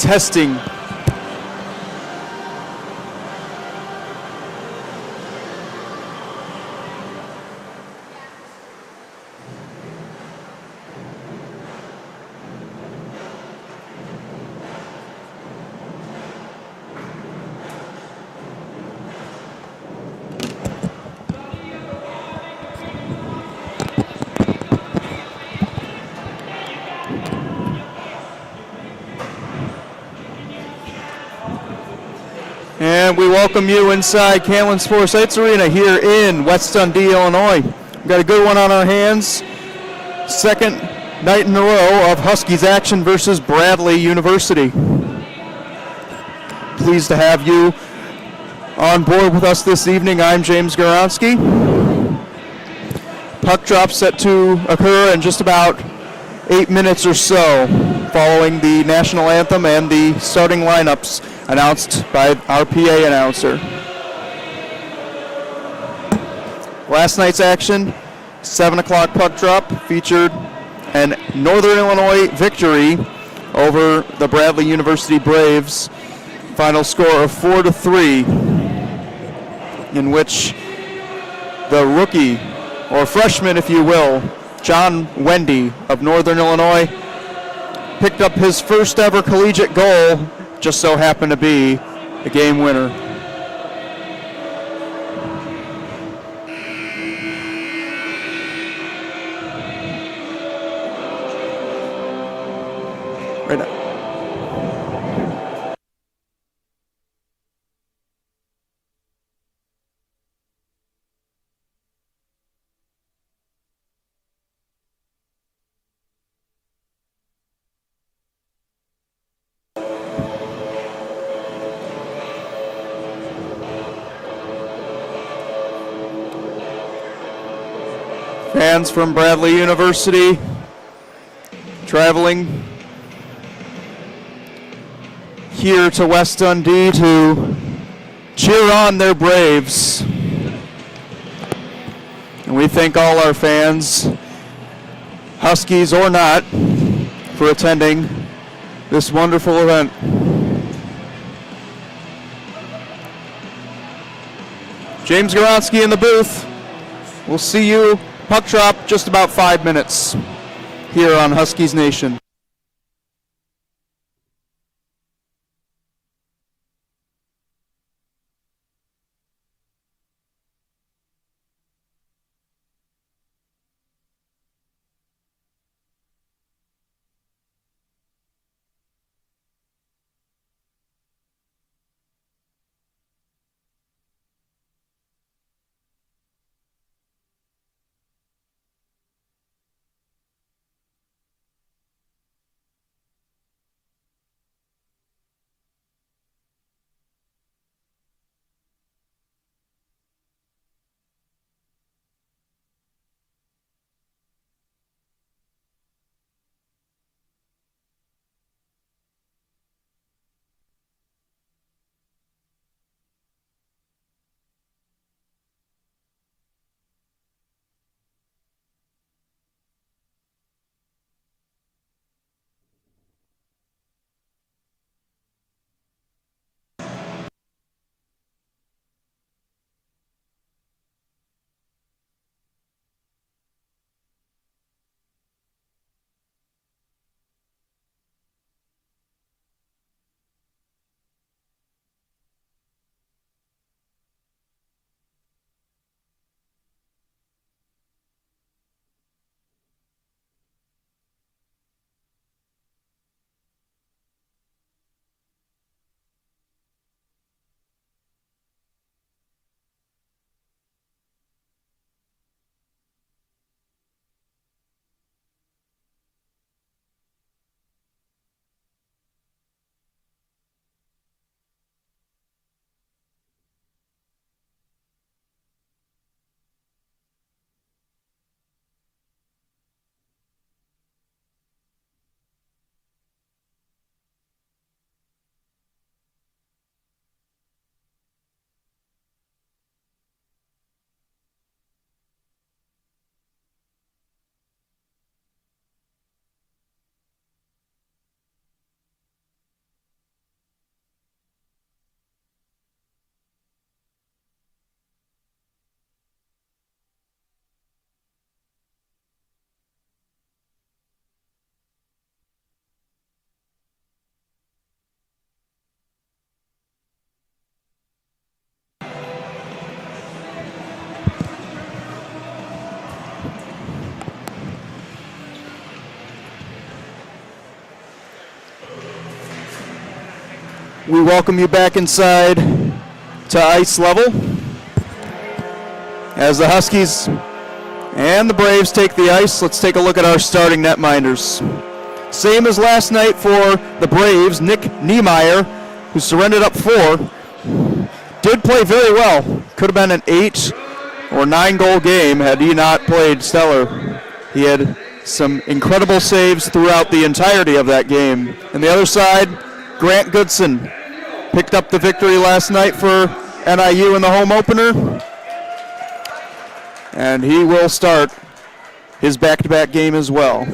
testing. And we welcome you inside Camlin Sports Sites Arena here in West Dundee, Illinois. We've got a good one on our hands. Second night in a row of Huskies action versus Bradley University. Pleased to have you on board with us this evening. I'm James Goronsky. Puck drop set to occur in just about 8 minutes or so, following the national anthem and the starting lineups announced by our PA announcer. Last night's action, 7 o'clock puck drop, featured an Northern Illinois victory over the Bradley University Braves. Final score of 4-3, in which the rookie, or freshman if you will, John Wendy of Northern Illinois, picked up his first ever collegiate goal, just so happened to be the game winner. Right now. Fans from Bradley University traveling here to West Dundee to cheer on their Braves. And we thank all our fans, Huskies or not, for attending this wonderful event. James Goronsky in the booth. We'll see you puck drop just about 5 minutes here on Huskies Nation. we welcome you back inside to ice level as the Huskies and the Braves take the ice. Let's take a look at our starting netminders. Same as last night for the Braves, Nick Niemeyer, who surrendered up 4, did play very well. Could have been an 8 or 9 goal game had he not played stellar. He had some incredible saves throughout the entirety of that game. On the other side, Grant Goodson picked up the victory last night for NIU in the home opener, and he will start his back-to-back game as well.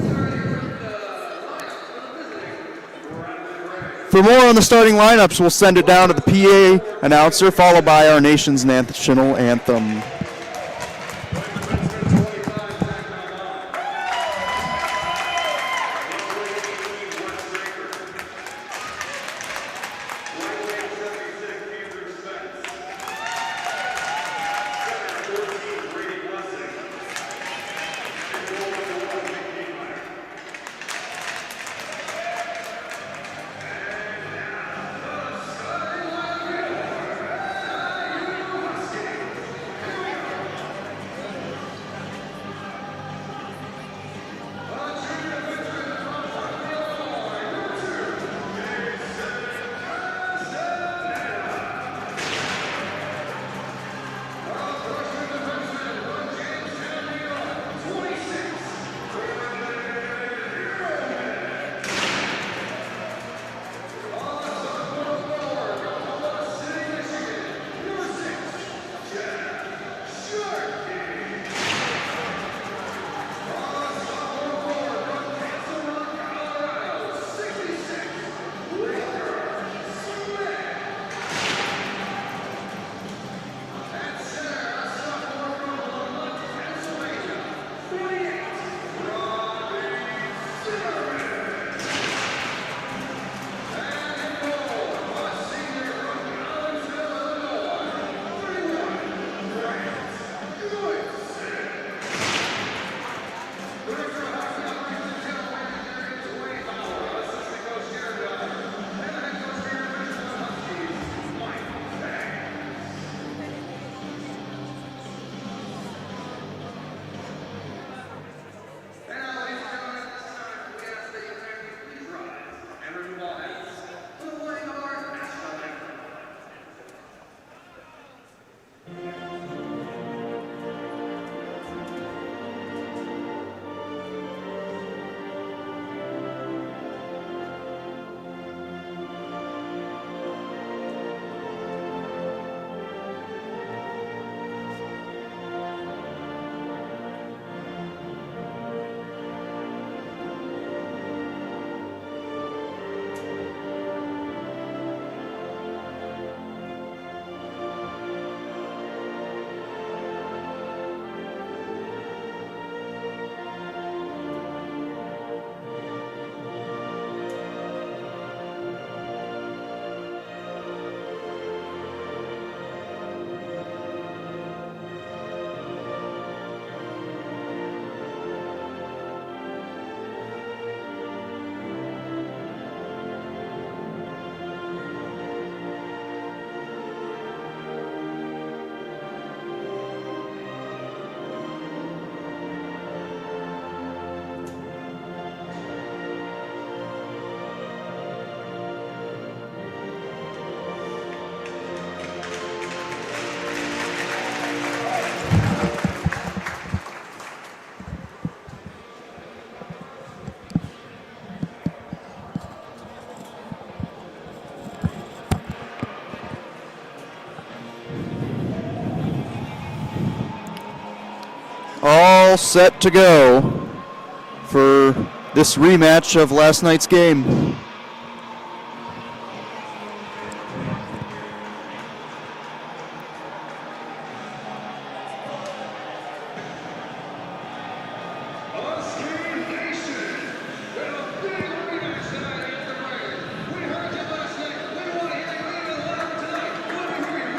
For more on the starting lineups, we'll send it down to the PA announcer, followed by our nation's national anthem. All set to go for this rematch of last night's game.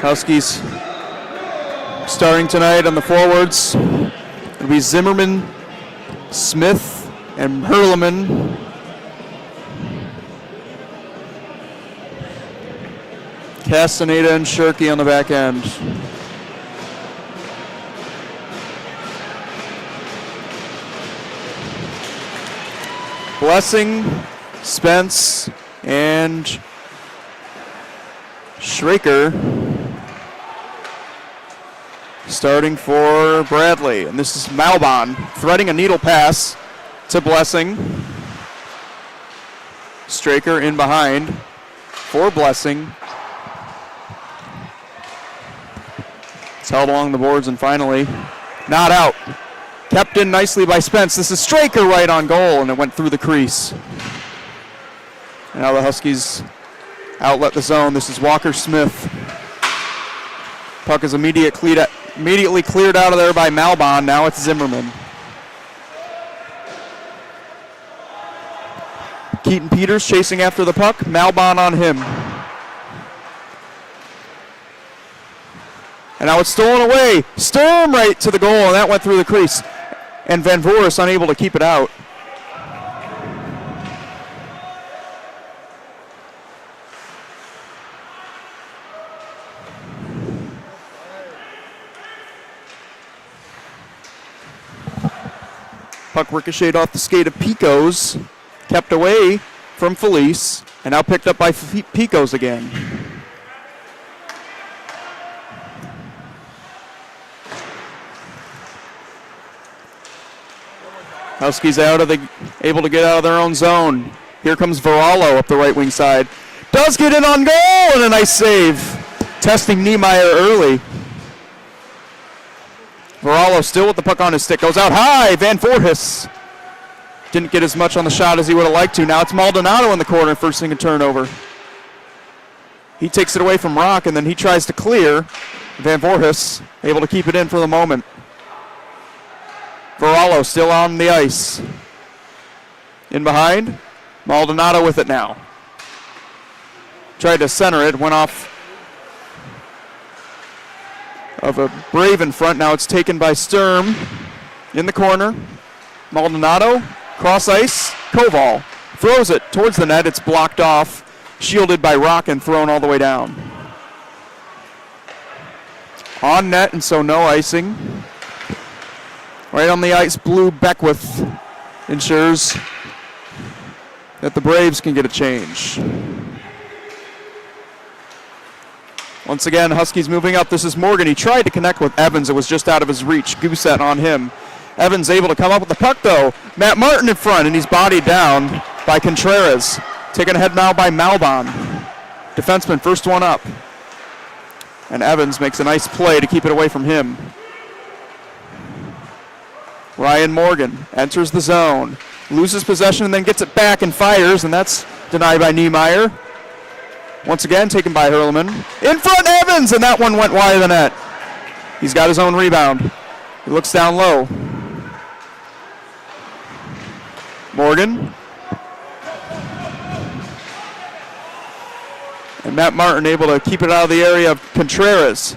Huskies starting tonight on the forwards. It'll be Zimmerman, Smith, and Hurleman. Castaneda and Shirky on the back end. Blessing, Spence, and Schraker starting for Bradley. And this is Malbon threading a needle pass to Blessing. Straker in behind for Blessing. It's held along the boards and finally not out. Kept in nicely by Spence. This is Straker right on goal, and it went through the crease. Now the Huskies outlet the zone. This is Walker Smith. Puck is immediately cleared out of there by Malbon. Now it's Zimmerman. Keaton Peters chasing after the puck. Malbon on him. And now it's stolen away. Sturm right to the goal, and that went through the crease. And Van Voorhis unable to keep it out. Puck ricocheted off the skate of Picos, kept away from Felice, and now picked up by Picos again. Huskies able to get out of their own zone. Here comes Varallo up the right wing side. Does get in on goal, and a nice save. Testing Niemeyer early. Varallo still with the puck on his stick. Goes out high. Van Voorhis didn't get as much on the shot as he would have liked to. Now it's Maldonado in the corner, forcing a turnover. He takes it away from Rock, and then he tries to clear. Van Voorhis able to keep it in for the moment. Varallo still on the ice. In behind, Maldonado with it now. Tried to center it, went off of a Brave in front. Now it's taken by Sturm in the corner. Maldonado, cross ice, Koval throws it towards the net. It's blocked off, shielded by Rock and thrown all the way down. On net, and so no icing. Right on the ice, Blue Beckwith ensures that the Braves can get a change. Once again, Huskies moving up. This is Morgan. He tried to connect with Evans. It was just out of his reach. Gooset on him. Evans able to come up with the puck, though. Matt Martin in front, and he's bodied down by Contreras. Taken ahead now by Malbon. Defenseman, first one up. And Evans makes a nice play to keep it away from him. Ryan Morgan enters the zone, loses possession, and then gets it back and fires, and that's denied by Niemeyer. Once again, taken by Hurleman. In front, Evans, and that one went wide of the net. He's got his own rebound. He looks down low. Morgan. And Matt Martin able to keep it out of the area of Contreras.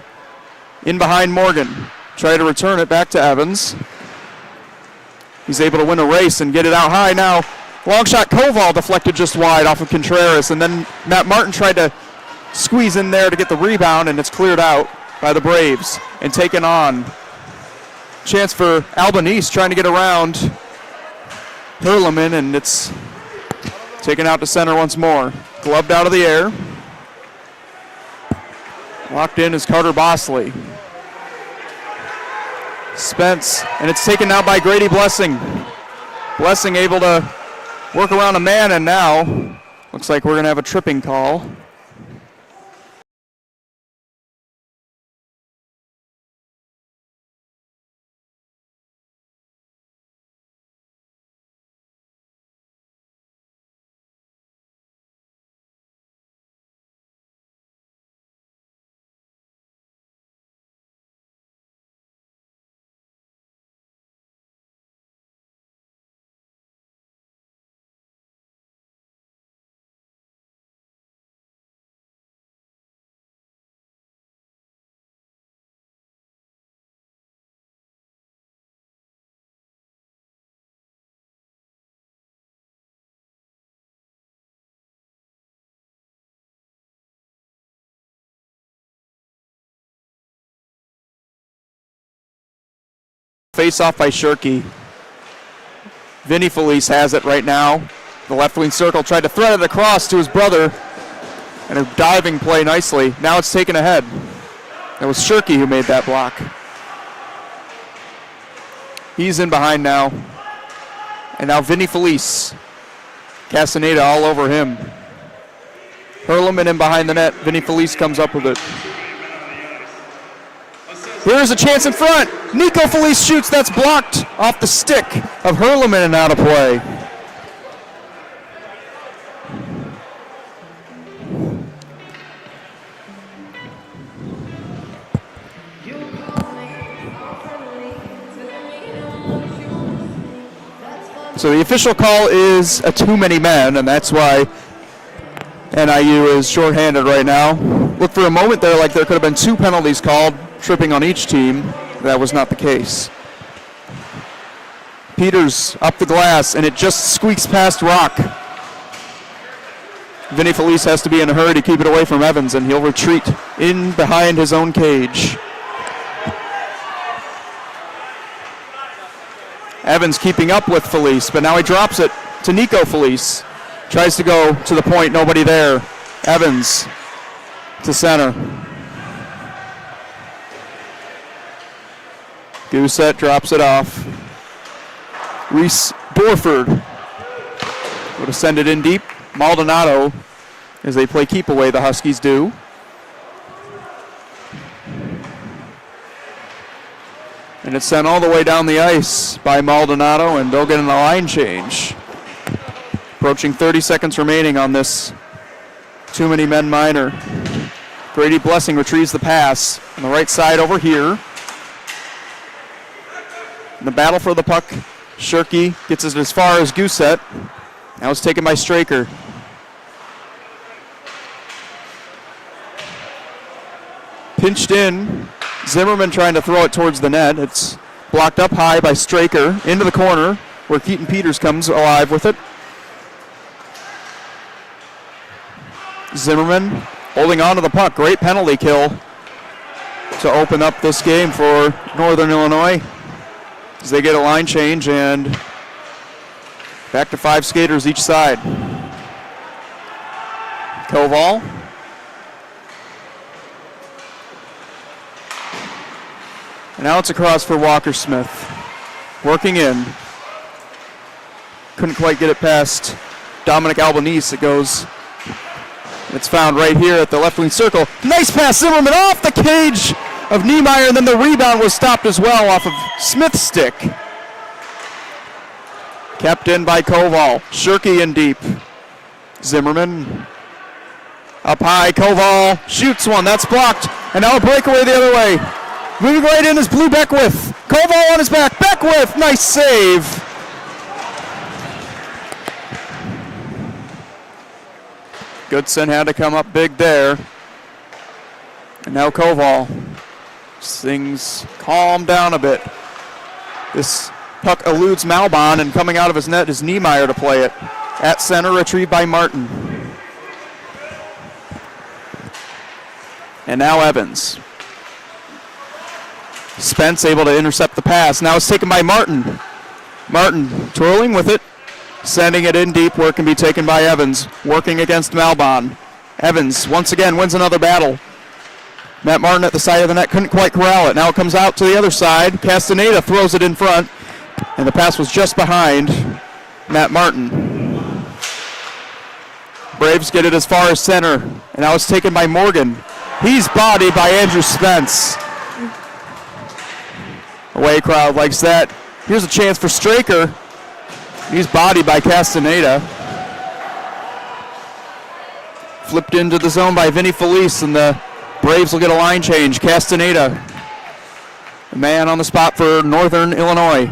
In behind Morgan. Try to return it back to Evans. He's able to win a race and get it out high now. Long shot, Koval deflected just wide off of Contreras, and then Matt Martin tried to squeeze in there to get the rebound, and it's cleared out by the Braves and taken on. Chance for Albanese trying to get around Hurleman, and it's taken out to center once more. Gloved out of the air. Locked in is Carter Bosley. Spence, and it's taken out by Grady Blessing. Blessing able to work around a man, and now looks like we're going to have a tripping call. face-off by Shirky. Vinny Felice has it right now. The left wing circle tried to thread it across to his brother. And a diving play nicely. Now it's taken ahead. It was Shirky who made that block. He's in behind now. And now Vinny Felice. Castaneda all over him. Hurleman in behind the net. Vinny Felice comes up with it. Here's a chance in front. Nico Felice shoots. That's blocked off the stick of Hurleman and out of play. So the official call is a too many men, and that's why NIU is shorthanded right now. Looked for a moment there like there could have been 2 penalties called, tripping on each team. That was not the case. Peters up the glass, and it just squeaks past Rock. Vinny Felice has to be in a hurry to keep it away from Evans, and he'll retreat in behind his own cage. Evans keeping up with Felice, but now he drops it to Nico Felice. Tries to go to the point, nobody there. Evans to center. Gousset drops it off. Reese Dorford would have sent it in deep. Maldonado, as they play keep away, the Huskies do. And it's sent all the way down the ice by Maldonado, and they'll get in the line change. Approaching 30 seconds remaining on this too many men minor. Grady Blessing retrieves the pass on the right side over here. In the battle for the puck, Shirky gets it as far as Gousset. Now it's taken by Straker. Pinched in. Zimmerman trying to throw it towards the net. It's blocked up high by Straker into the corner where Keaton Peters comes alive with it. Zimmerman holding on to the puck. Great penalty kill to open up this game for Northern Illinois as they get a line change and back to 5 skaters each side. Koval. And now it's across for Walker Smith. Working in. Couldn't quite get it past Dominic Albanese. It goes. It's found right here at the left wing circle. Nice pass, Zimmerman off the cage of Niemeyer, and then the rebound was stopped as well off of Smith's stick. Kept in by Koval. Shirky in deep. Zimmerman up high. Koval shoots one. That's blocked. And now a breakaway the other way. Moving right in is Blue Beckwith. Koval on his back. Beckwith, nice save. Goodson had to come up big there. And now Koval. Things calm down a bit. This puck eludes Malbon, and coming out of his net is Niemeyer to play it. At center, retrieved by Martin. And now Evans. Spence able to intercept the pass. Now it's taken by Martin. Martin twirling with it, sending it in deep where it can be taken by Evans, working against Malbon. Evans once again wins another battle. Matt Martin at the side of the net couldn't quite corral it. Now it comes out to the other side. Castaneda throws it in front, and the pass was just behind Matt Martin. Braves get it as far as center, and now it's taken by Morgan. He's bodied by Andrew Spence. Away crowd likes that. Here's a chance for Straker. He's bodied by Castaneda. Flipped into the zone by Vinny Felice, and the Braves will get a line change. Castaneda, the man on the spot for Northern Illinois.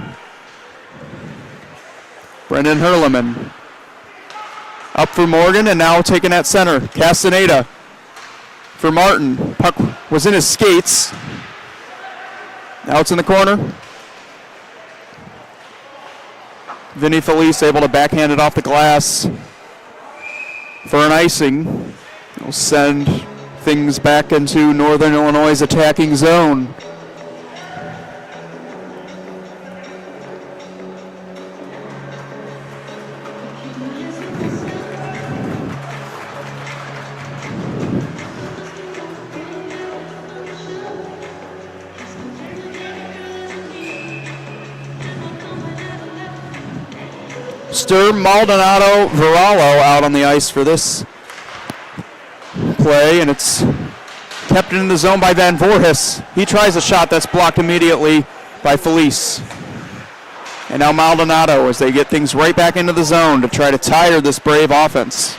Brendan Hurleman. Up for Morgan, and now taken at center. Castaneda for Martin. Puck was in his skates. Now it's in the corner. Vinny Felice able to backhand it off the glass for an icing. It'll send things back into Northern Illinois' attacking zone. Sturm, Maldonado, Varallo out on the ice for this play, and it's kept in the zone by Van Voorhis. He tries a shot that's blocked immediately by Felice. And now Maldonado as they get things right back into the zone to try to tire this Brave offense.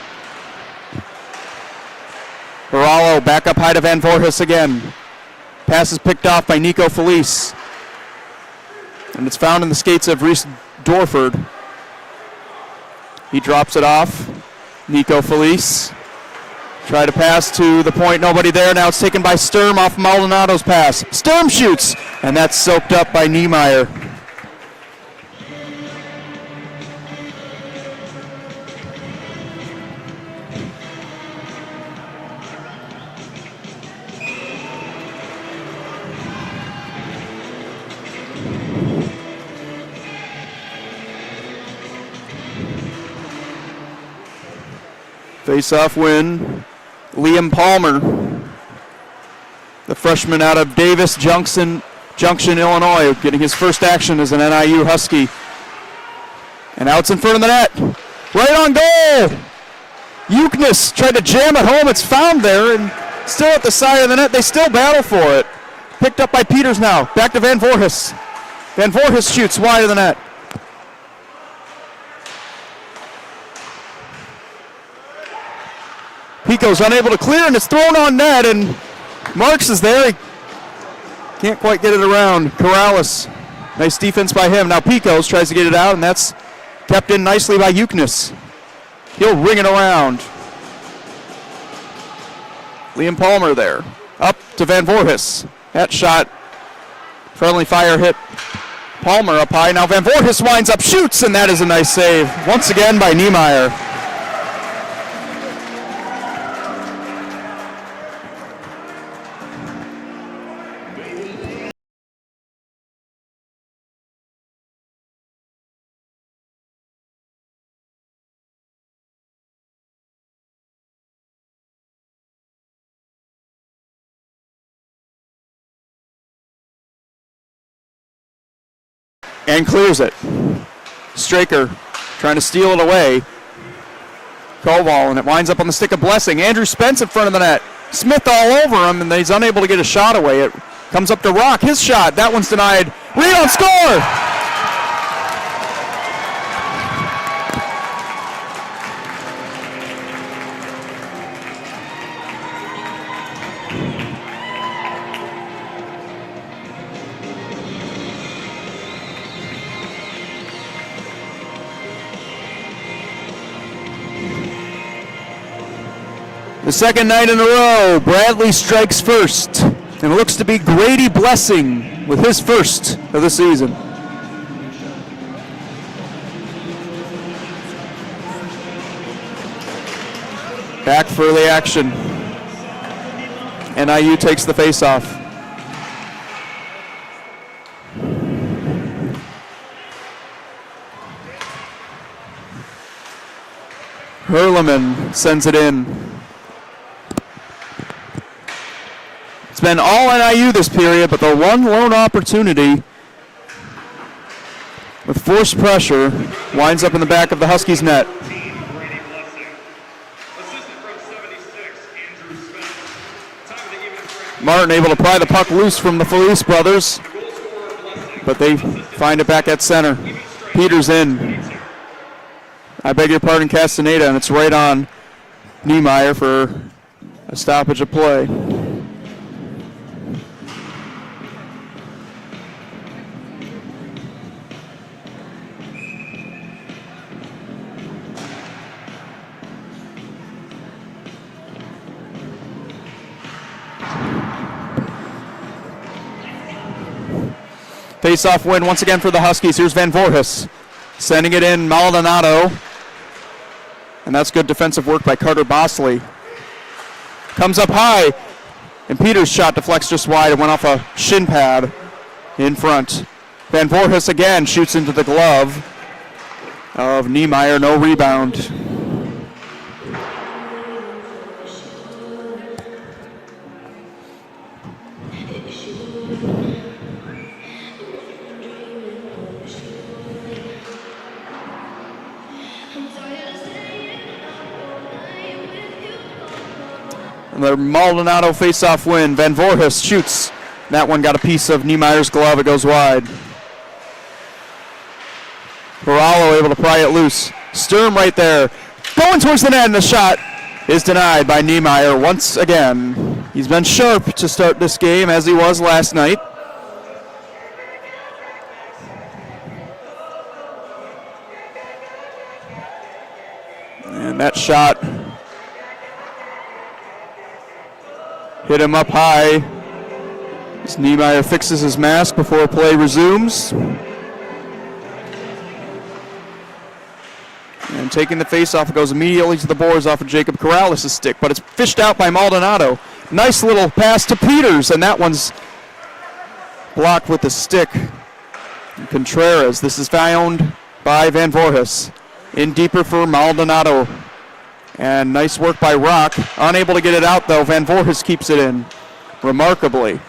Varallo back up high to Van Voorhis again. Pass is picked off by Nico Felice. And it's found in the skates of Reese Dorford. He drops it off. Nico Felice. Try to pass to the point, nobody there. Now it's taken by Sturm off Maldonado's pass. Sturm shoots, and that's soaked up by Niemeyer. Face-off win. Liam Palmer, the freshman out of Davis Junction, Illinois, getting his first action as an NIU Husky. And now it's in front of the net. Right on goal! Ukness tried to jam it home. It's found there and still at the side of the net. They still battle for it. Picked up by Peters now. Back to Van Voorhis. Van Voorhis shoots wide of the net. Pico's unable to clear, and it's thrown on net, and Marks is there. He can't quite get it around. Corrales, nice defense by him. Now Pico's tries to get it out, and that's kept in nicely by Ukness. He'll ring it around. Liam Palmer there. Up to Van Voorhis. That shot, friendly fire hit Palmer up high. Now Van Voorhis winds up, shoots, and that is a nice save. Once again by Niemeyer. And clears it. Straker trying to steal it away. Koval, and it winds up on the stick of Blessing. Andrew Spence in front of the net. Smith all over him, and he's unable to get a shot away. It comes up to Rock. His shot. That one's denied. Rebound, score! The second night in a row, Bradley strikes first. And it looks to be Grady Blessing with his first of the season. Back for the action. NIU takes the face-off. Hurleman sends it in. It's been all NIU this period, but the one lone opportunity with forced pressure winds up in the back of the Huskies' net. Martin able to pry the puck loose from the Felice brothers, but they find it back at center. Peters in. I beg your pardon, Castaneda, and it's right on Niemeyer for a stoppage of play. Face-off win once again for the Huskies. Here's Van Voorhis sending it in. Maldonado. And that's good defensive work by Carter Bosley. Comes up high. And Peters' shot deflects just wide. It went off a shin pad in front. Van Voorhis again shoots into the glove of Niemeyer. No rebound. The Maldonado face-off win. Van Voorhis shoots. That one got a piece of Niemeyer's glove. It goes wide. Varallo able to pry it loose. Sturm right there. Going towards the net, and the shot is denied by Niemeyer once again. He's been sharp to start this game, as he was last night. And that shot hit him up high as Niemeyer fixes his mask before play resumes. And taking the face-off, it goes immediately to the boards off of Jacob Corrales' stick, but it's fished out by Maldonado. Nice little pass to Peters, and that one's blocked with the stick. Contreras, this is found by Van Voorhis. In deeper for Maldonado. And nice work by Rock. Unable to get it out, though. Van Voorhis keeps it in remarkably.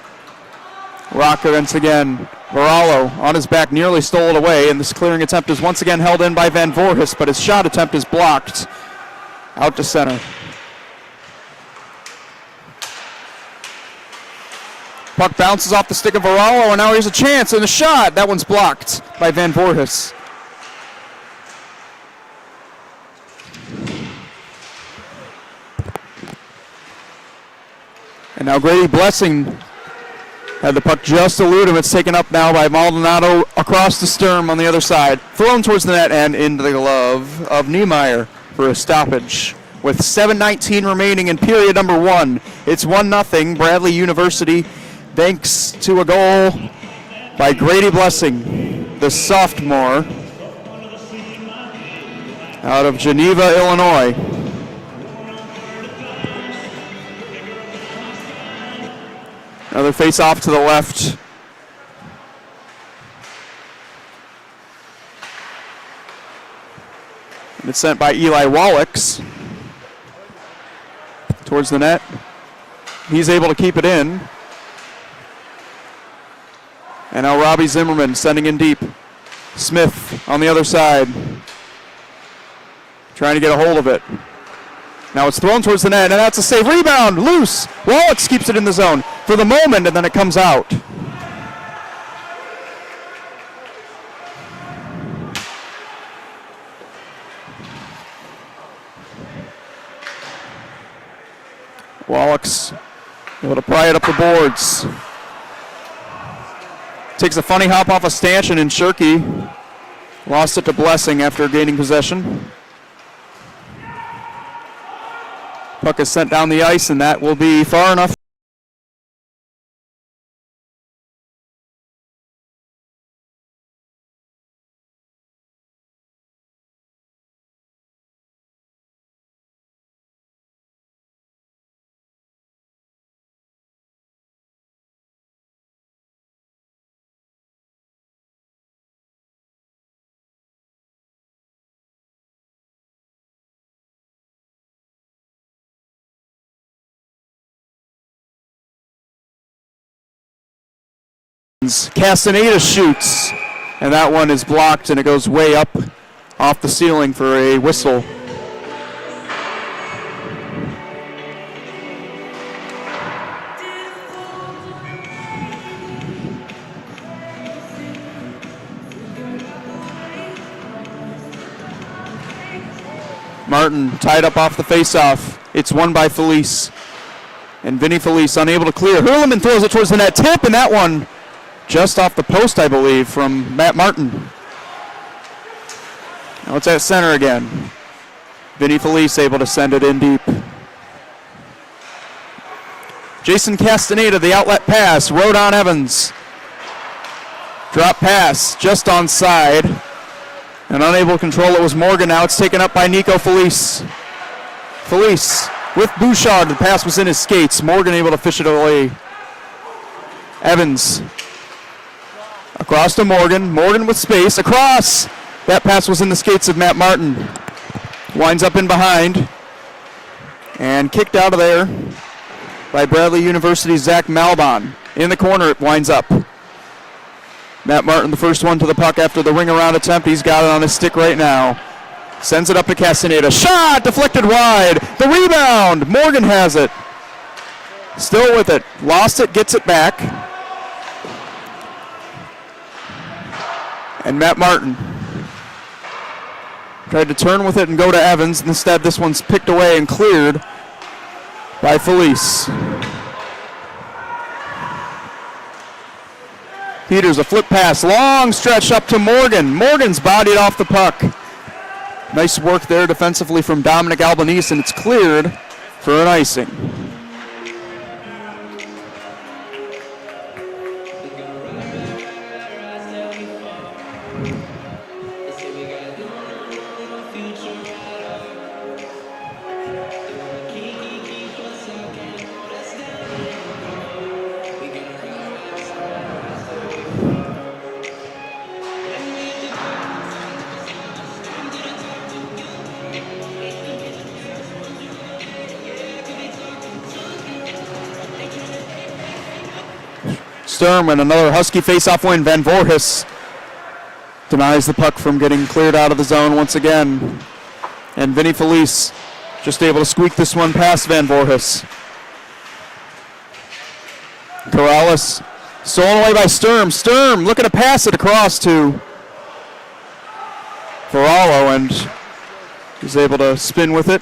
Rock once again. Varallo on his back nearly stole it away, and this clearing attempt is once again held in by Van Voorhis, but his shot attempt is blocked out to center. Puck bounces off the stick of Varallo, and now here's a chance, and a shot. That one's blocked by Van Voorhis. And now Grady Blessing had the puck just elude him. It's taken up now by Maldonado across the Sturm on the other side. Thrown towards the net and into the glove of Niemeyer for a stoppage. With 7:19 remaining in period number 1. It's 1-0 Bradley University, thanks to a goal by Grady Blessing, the sophomore out of Geneva, Illinois. Another face-off to the left. And it's sent by Eli Wallachs towards the net. He's able to keep it in. And now Robbie Zimmerman sending in deep. Smith on the other side, trying to get a hold of it. Now it's thrown towards the net, and that's a save. Rebound, loose. Wallachs keeps it in the zone for the moment, and then it comes out. Wallachs able to pry it up the boards. Takes a funny hop off a stanchion, and Shirky lost it to Blessing after gaining possession. Puck is sent down the ice, and that will be far enough. Castaneda shoots, and that one is blocked, and it goes way up off the ceiling for a whistle. Martin tied up off the faceoff. It's won by Felice, and Vinny Felice unable to clear. Hurleman throws it towards the net. Tip, and that one just off the post, I believe, from Matt Martin. Now it's at center again. Vinny Felice able to send it in deep. Jason Castaneda, the outlet pass. Rodon Evans. Drop pass just onside. And unable to control it was Morgan. Now it's taken up by Nico Felice. Felice with Bouchard. The pass was in his skates. Morgan able to fish it away. Evans. Across to Morgan. Morgan with space. Across. That pass was in the skates of Matt Martin. Winds up in behind. And kicked out of there by Bradley University's Zach Malbon. In the corner it winds up. Matt Martin, the first one to the puck after the ring around attempt. He's got it on his stick right now. Sends it up to Castaneda. Shot! Deflected wide. The rebound! Morgan has it. Still with it. Lost it, gets it back. And Matt Martin tried to turn with it and go to Evans. Instead, this one's picked away and cleared by Felice. Peters, a flip pass, long stretch up to Morgan. Morgan's bodied off the puck. Nice work there defensively from Dominic Albanese, and it's cleared for an icing. Sturm and another Husky face-off win. Van Voorhis denies the puck from getting cleared out of the zone once again. And Vinny Felice just able to squeak this one past Van Voorhis. Corrales stolen away by Sturm. Sturm looking to pass it across to Varallo, and he's able to spin with it.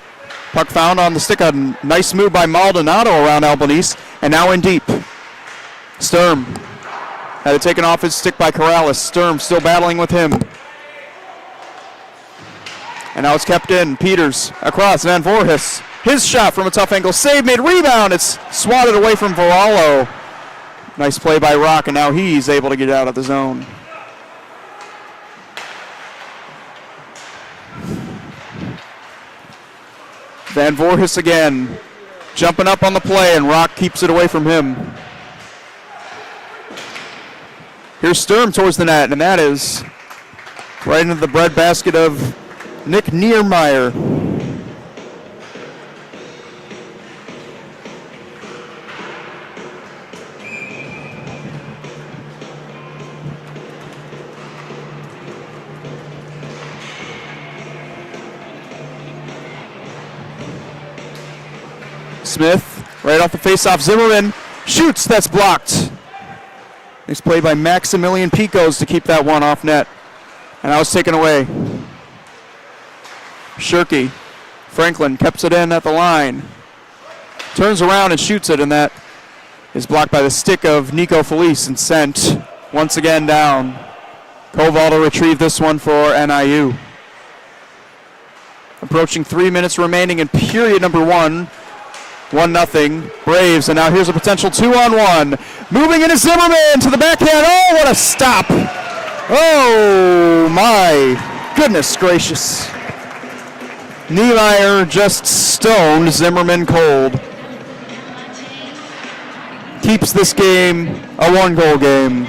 Puck found on the stick. A nice move by Maldonado around Albanese, and now in deep. Sturm had it taken off his stick by Corrales. Sturm still battling with him. And now it's kept in. Peters across. Van Voorhis. His shot from a tough angle. Save made. Rebound. It's swatted away from Varallo. Nice play by Rock, and now he's able to get out of the zone. Van Voorhis again. Jumping up on the play, and Rock keeps it away from him. Here's Sturm towards the net, and that is right into the breadbasket of Nick Niermeyer. Smith, right off the faceoff. Zimmerman shoots, that's blocked. Nice play by Maximilian Picos to keep that one off net. And that was taken away. Shirky. Franklin kept it in at the line. Turns around and shoots it, and that is blocked by the stick of Nico Felice and sent once again down. Koval to retrieve this one for NIU. Approaching 3 minutes remaining in period number one. 1-0 Braves, and now here's a potential 2-on-1. Moving into Zimmerman to the backhand. Oh, what a stop. Oh, my goodness gracious. Niemeyer just stoned Zimmerman cold. Keeps this game a 1-goal game.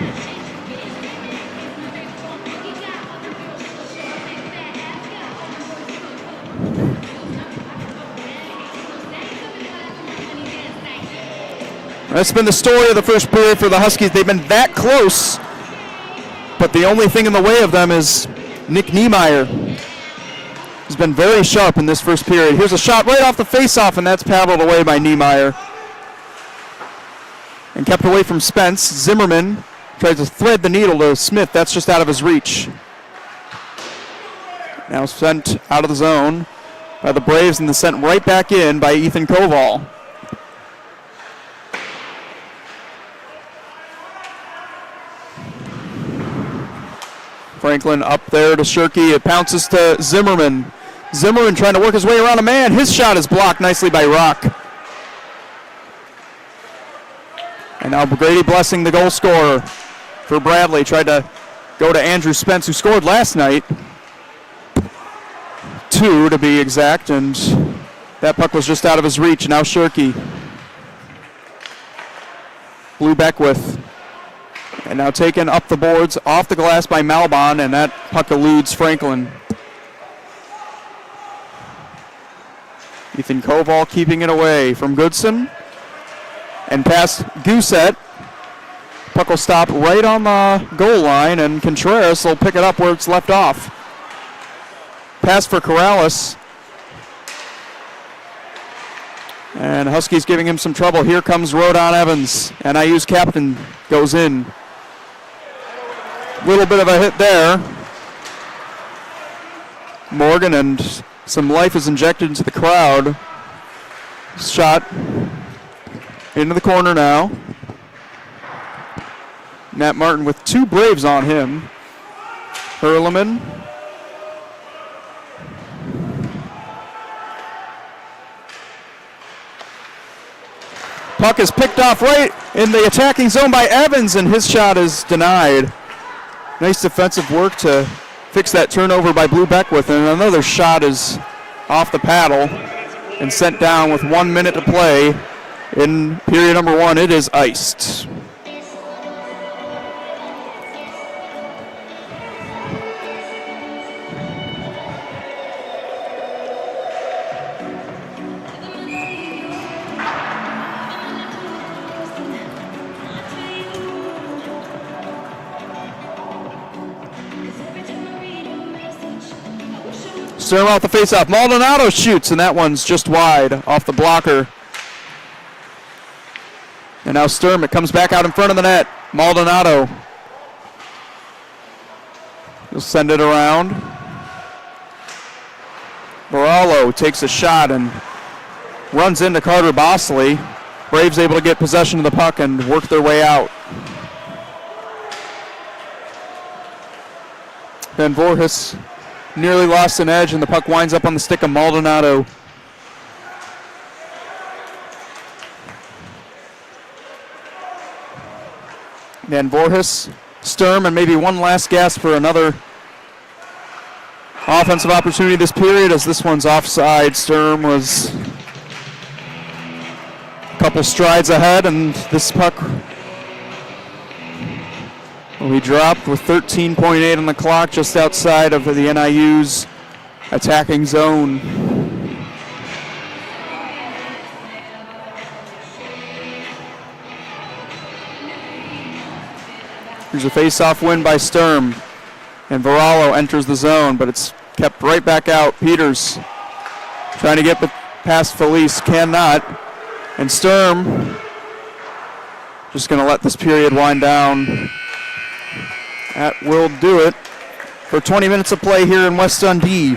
That's been the story of the first period for the Huskies. They've been that close, but the only thing in the way of them is Nick Niemeyer. He's been very sharp in this first period. Here's a shot right off the faceoff, and that's paddled away by Niemeyer. And kept away from Spence. Zimmerman tries to thread the needle to Smith. That's just out of his reach. Now sent out of the zone by the Braves, and then sent right back in by Ethan Koval. Franklin up there to Shirky. It pounces to Zimmerman. Zimmerman trying to work his way around a man. His shot is blocked nicely by Rock. And now Brady Blessing, the goal scorer for Bradley. Tried to go to Andrew Spence, who scored last night. 2 to be exact, and that puck was just out of his reach. Now Shirky. Blue Beckwith. And now taken up the boards, off the glass by Malbon, and that puck eludes Franklin. Ethan Koval keeping it away from Goodson. And past Gousset. Puck will stop right on the goal line, and Contreras will pick it up where it's left off. Pass for Corrales. And Huskies giving him some trouble. Here comes Rodon Evans. NIU's captain goes in. Little bit of a hit there. Morgan, and some life is injected into the crowd. Shot into the corner now. Nat Martin with 2 Braves on him. Hurleman. Puck is picked off right in the attacking zone by Evans, and his shot is denied. Nice defensive work to fix that turnover by Blue Beckwith, and another shot is off the paddle and sent down with 1 minute to play in period number 1. It is iced. Sturm off the faceoff. Maldonado shoots, and that one's just wide off the blocker. And now Sturm, it comes back out in front of the net. Maldonado. He'll send it around. Borallo takes a shot and runs into Carter Bosley. Braves able to get possession of the puck and work their way out. Van Voorhis nearly lost an edge, and the puck winds up on the stick of Maldonado. Van Voorhis, Sturm, and maybe one last gasp for another offensive opportunity this period, as this one's offside. Sturm was a couple strides ahead, and this puck will be dropped with 13.8 on the clock, just outside of the NIU's attacking zone. Here's a face-off win by Sturm, and Varallo enters the zone, but it's kept right back out. Peters trying to get past Felice, cannot, and Sturm just going to let this period wind down. That will do it for 20 minutes of play here in West Dundee.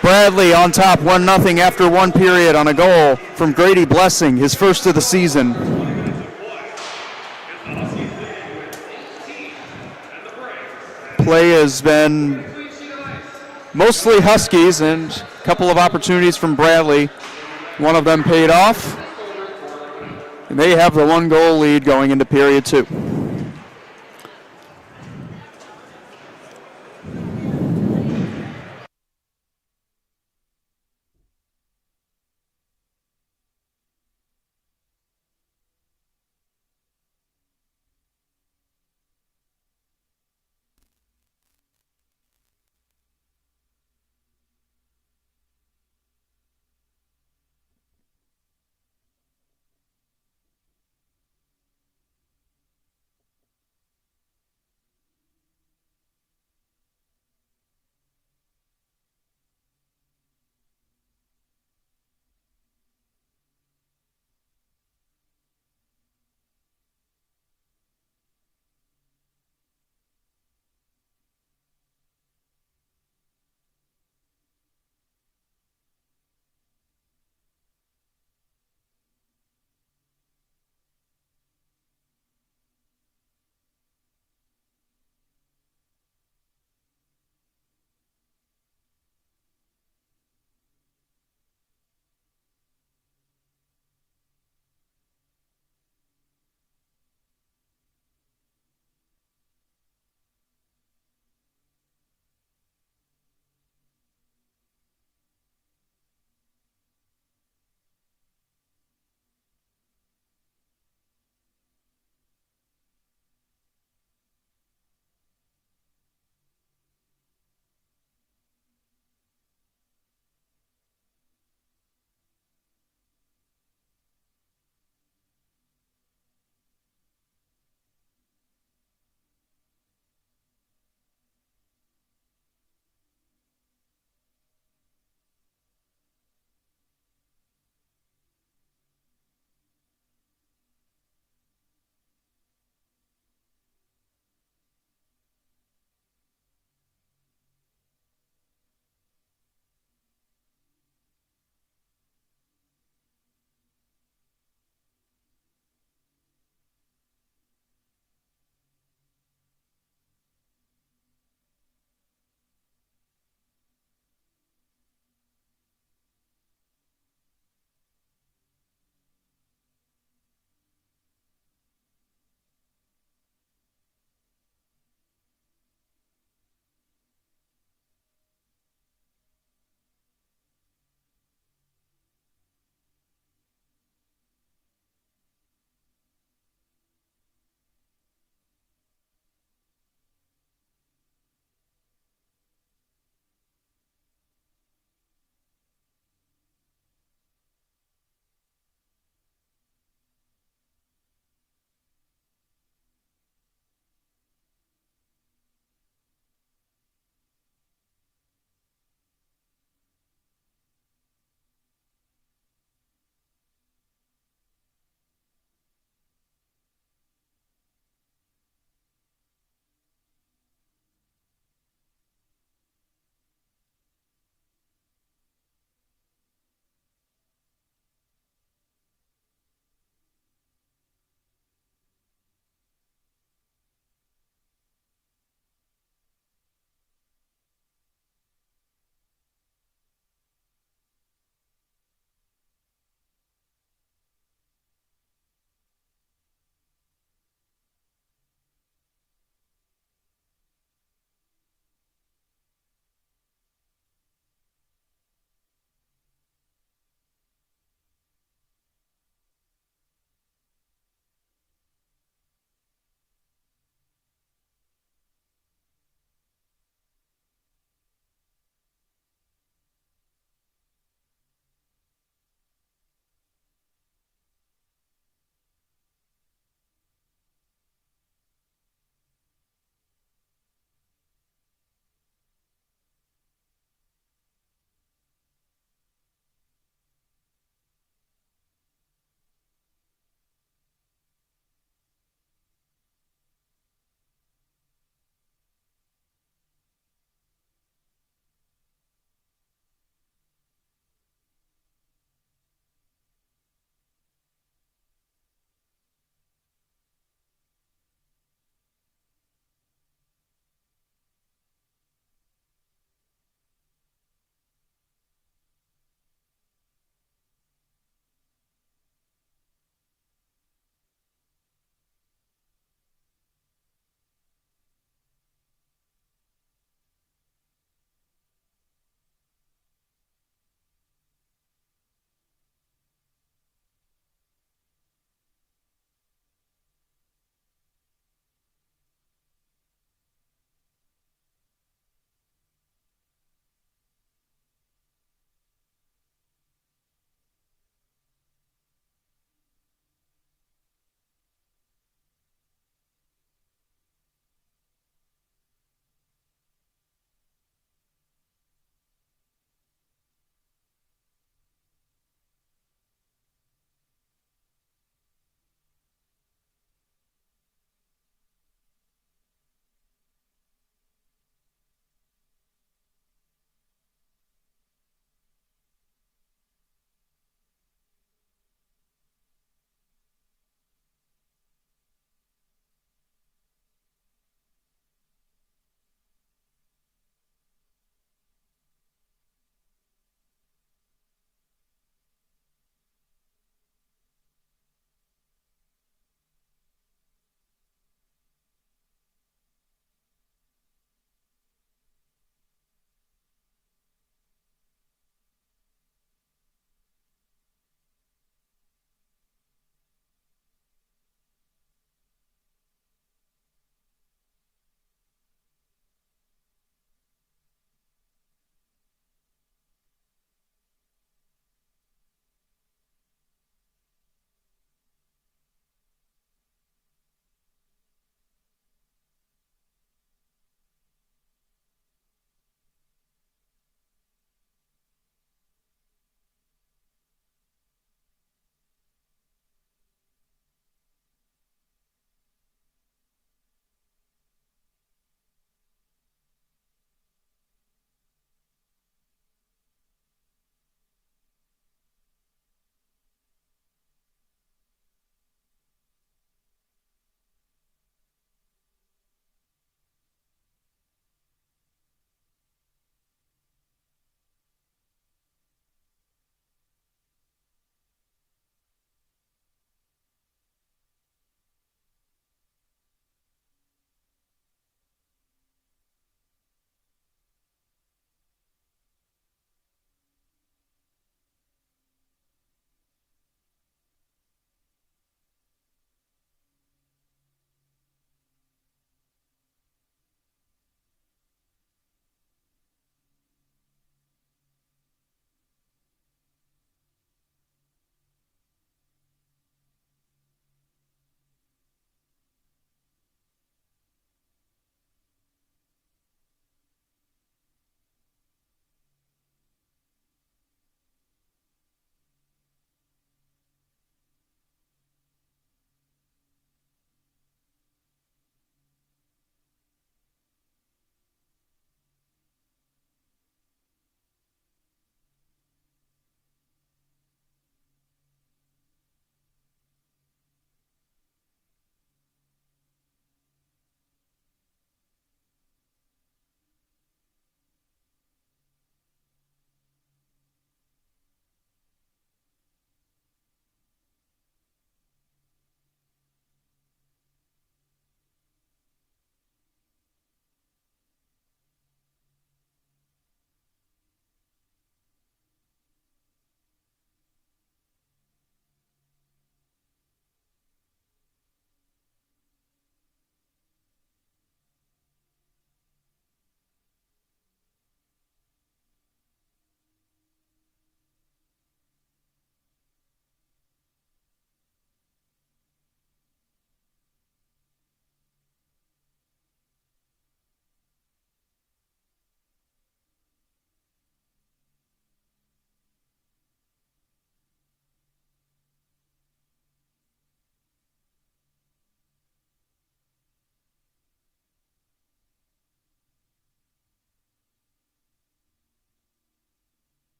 Bradley on top, 1-0 after 1 period on a goal from Grady Blessing, his first of the season. Play has been mostly Huskies and a couple of opportunities from Bradley. One of them paid off, and they have the 1-goal lead going into period 2.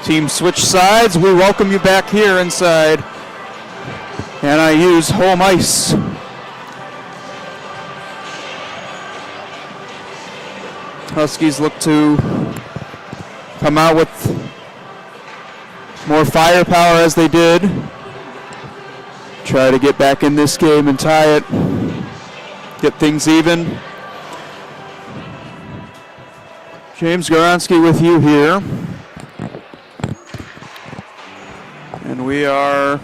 Team switch sides. We welcome you back here inside NIU's home ice. Huskies look to come out with more firepower as they did. Try to get back in this game and tie it. Get things even. James Goronsky with you here. And we are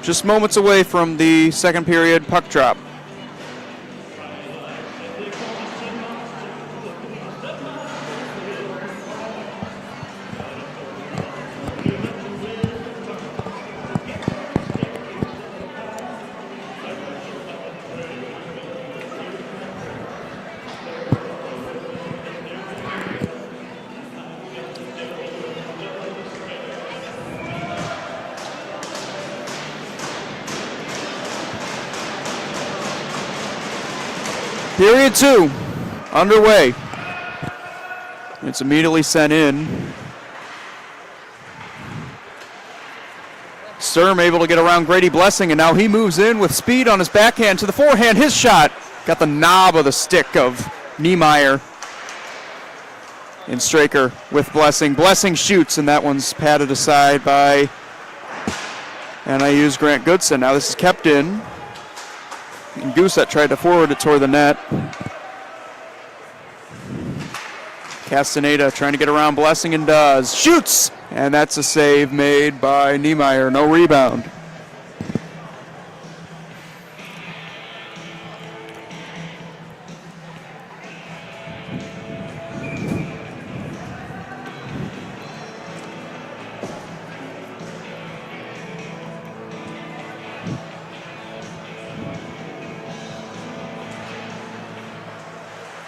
just moments away from the second period puck drop. Period 2 underway. It's immediately sent in. Sturm able to get around Grady Blessing, and now he moves in with speed on his backhand to the forehand. His shot got the knob of the stick of Niemeyer. And Straker with Blessing. Blessing shoots, and that one's patted aside by NIU's Grant Goodson. Now this is kept in. And Goosett tried to forward it toward the net. Castaneda trying to get around Blessing and does. Shoots! And that's a save made by Niemeyer. No rebound.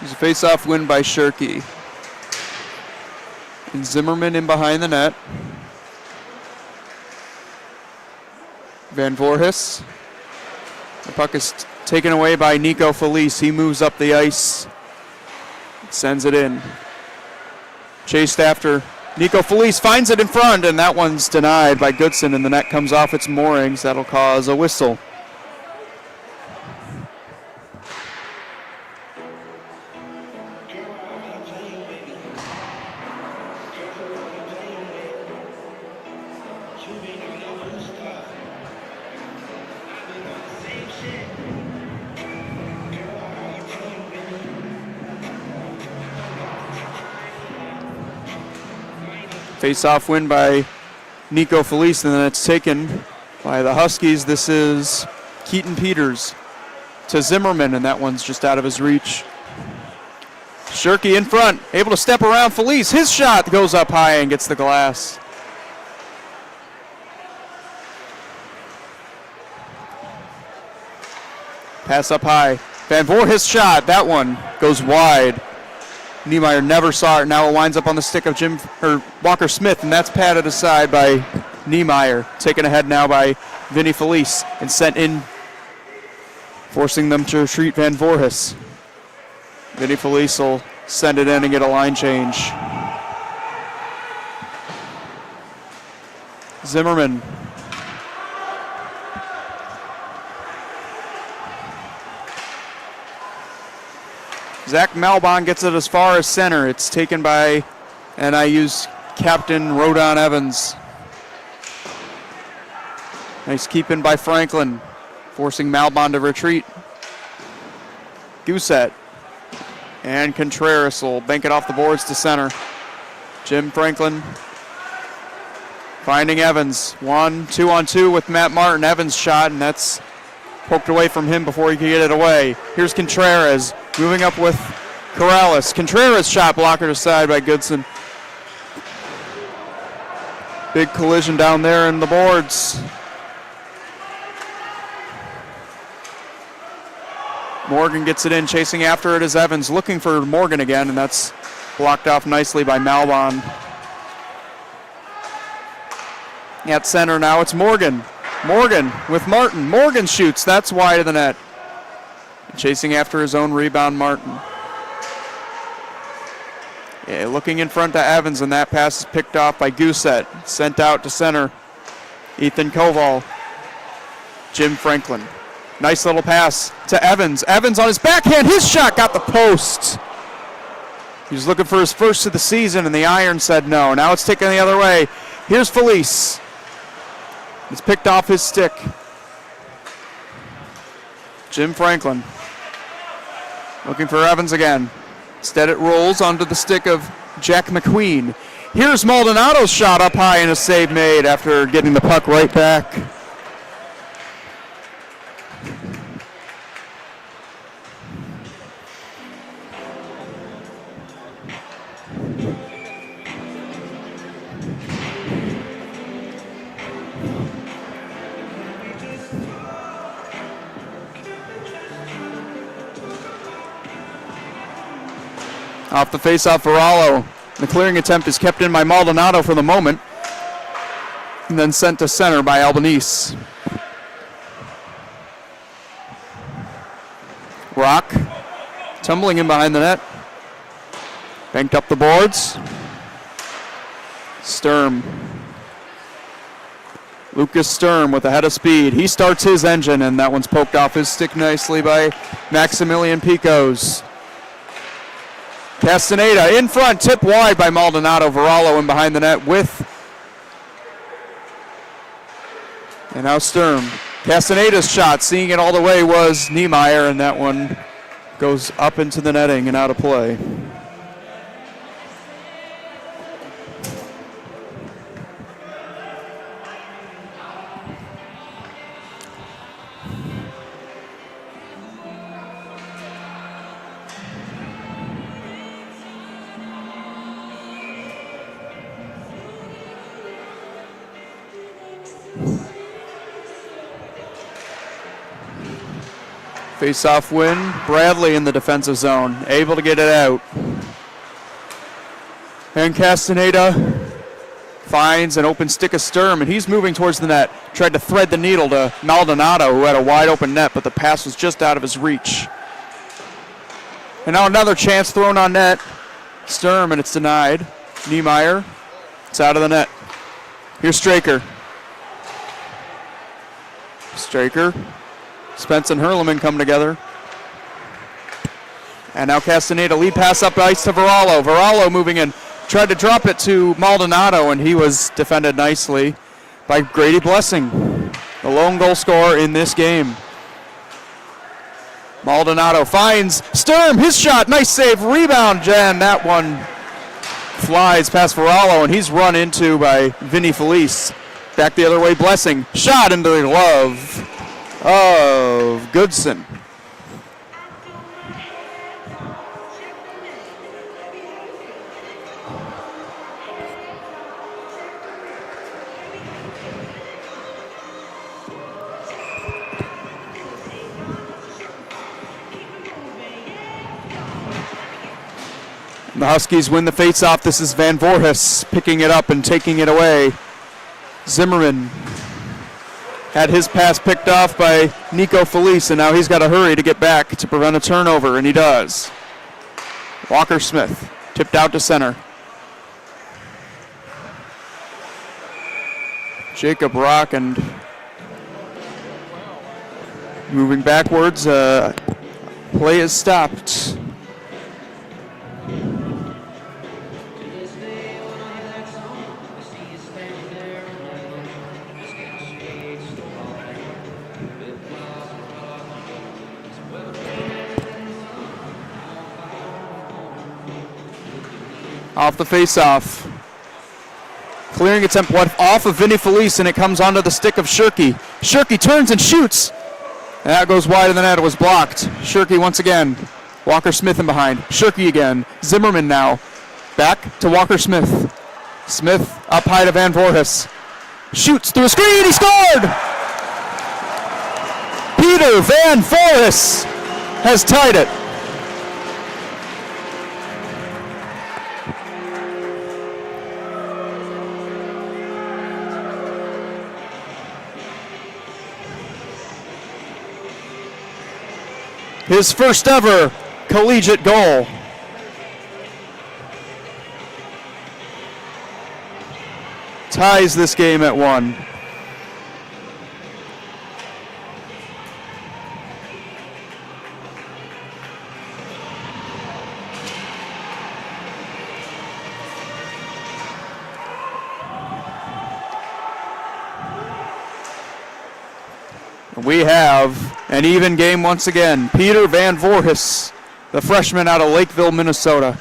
There's a face-off win by Shirky. And Zimmerman in behind the net. Van Voorhis. The puck is taken away by Nico Felice. He moves up the ice. Sends it in. Chased after. Nico Felice finds it in front, and that one's denied by Goodson, and the net comes off its moorings. That'll cause a whistle. Face-off win by Nico Felice, and then it's taken by the Huskies. This is Keaton Peters to Zimmerman, and that one's just out of his reach. Shirky in front, able to step around Felice. His shot goes up high and gets the glass. Pass up high. Van Voorhis shot, that one goes wide. Niemeyer never saw it. Now it winds up on the stick of Walker Smith, and that's patted aside by Niemeyer. Taken ahead now by Vinny Felice and sent in, forcing them to retreat Van Voorhis. Vinny Felice will send it in and get a line change. Zimmerman. Zach Malbon gets it as far as center. It's taken by NIU's captain, Rodon Evans. Nice keeping by Franklin, forcing Malbon to retreat. Goosett and Contreras will bank it off the boards to center. Jim Franklin finding Evans. 1-2-on-2 with Matt Martin. Evans shot, and that's poked away from him before he could get it away. Here's Contreras moving up with Corrales. Contreras shot blocker aside by Goodson. Big collision down there in the boards. Morgan gets it in, chasing after it is Evans, looking for Morgan again, and that's blocked off nicely by Malbon. At center now, it's Morgan. Morgan with Martin. Morgan shoots. That's wide of the net. Chasing after his own rebound, Martin. Yeah, looking in front to Evans, and that pass is picked off by Gousset. Sent out to center. Ethan Koval. Jim Franklin. Nice little pass to Evans. Evans on his backhand. His shot got the post. He was looking for his first of the season, and the iron said no. Now it's taken the other way. Here's Felice. It's picked off his stick. Jim Franklin. Looking for Evans again. Instead it rolls onto the stick of Jack McQueen. Here's Maldonado's shot up high and a save made after getting the puck right back. Off the face-off, Varallo. The clearing attempt is kept in by Maldonado for the moment, and then sent to center by Albanese. Rock, tumbling in behind the net. Banked up the boards. Sturm. Lucas Sturm with a head of speed. He starts his engine, and that one's poked off his stick nicely by Maximilian Picos. Castaneda in front, tip wide by Maldonado. Varallo in behind the net with. And now Sturm. Castaneda's shot, seeing it all the way, was Niemeyer, and that one goes up into the netting and out of play. Face-off win. Bradley in the defensive zone, able to get it out. And Castaneda finds an open stick of Sturm, and he's moving towards the net. Tried to thread the needle to Maldonado, who had a wide open net, but the pass was just out of his reach. And now another chance thrown on net. Sturm, and it's denied. Niemeyer, it's out of the net. Here's Straker. Straker. Spence and Hurleman come together. And now Castaneda, lead pass up ice to Varallo. Varallo moving in. Tried to drop it to Maldonado, and he was defended nicely by Grady Blessing, the lone goal scorer in this game. Maldonado finds Sturm, his shot, nice save, rebound, Jen. That one flies past Varallo, and he's run into by Vinny Felice. Back the other way, Blessing, shot into the glove of Goodson. The Huskies win the face-off. This is Van Voorhis picking it up and taking it away. Zimmerman had his pass picked off by Nico Felice, and now he's got to hurry to get back to prevent a turnover, and he does. Walker Smith tipped out to center. Jacob Rock, and moving backwards, play is stopped. Off the face-off. Clearing attempt off of Vinny Felice, and it comes onto the stick of Shirky. Shirky turns and shoots. And that goes wide of the net. It was blocked. Shirky once again. Walker Smith in behind. Shirky again. Zimmerman now. Back to Walker Smith. Smith up high to Van Voorhis. Shoots through a screen. He scored! Peter Van Voorhis has tied it. His first ever collegiate goal. ties this game at 1. We have an even game once again. Peter Van Voorhis, the freshman out of Lakeville, Minnesota.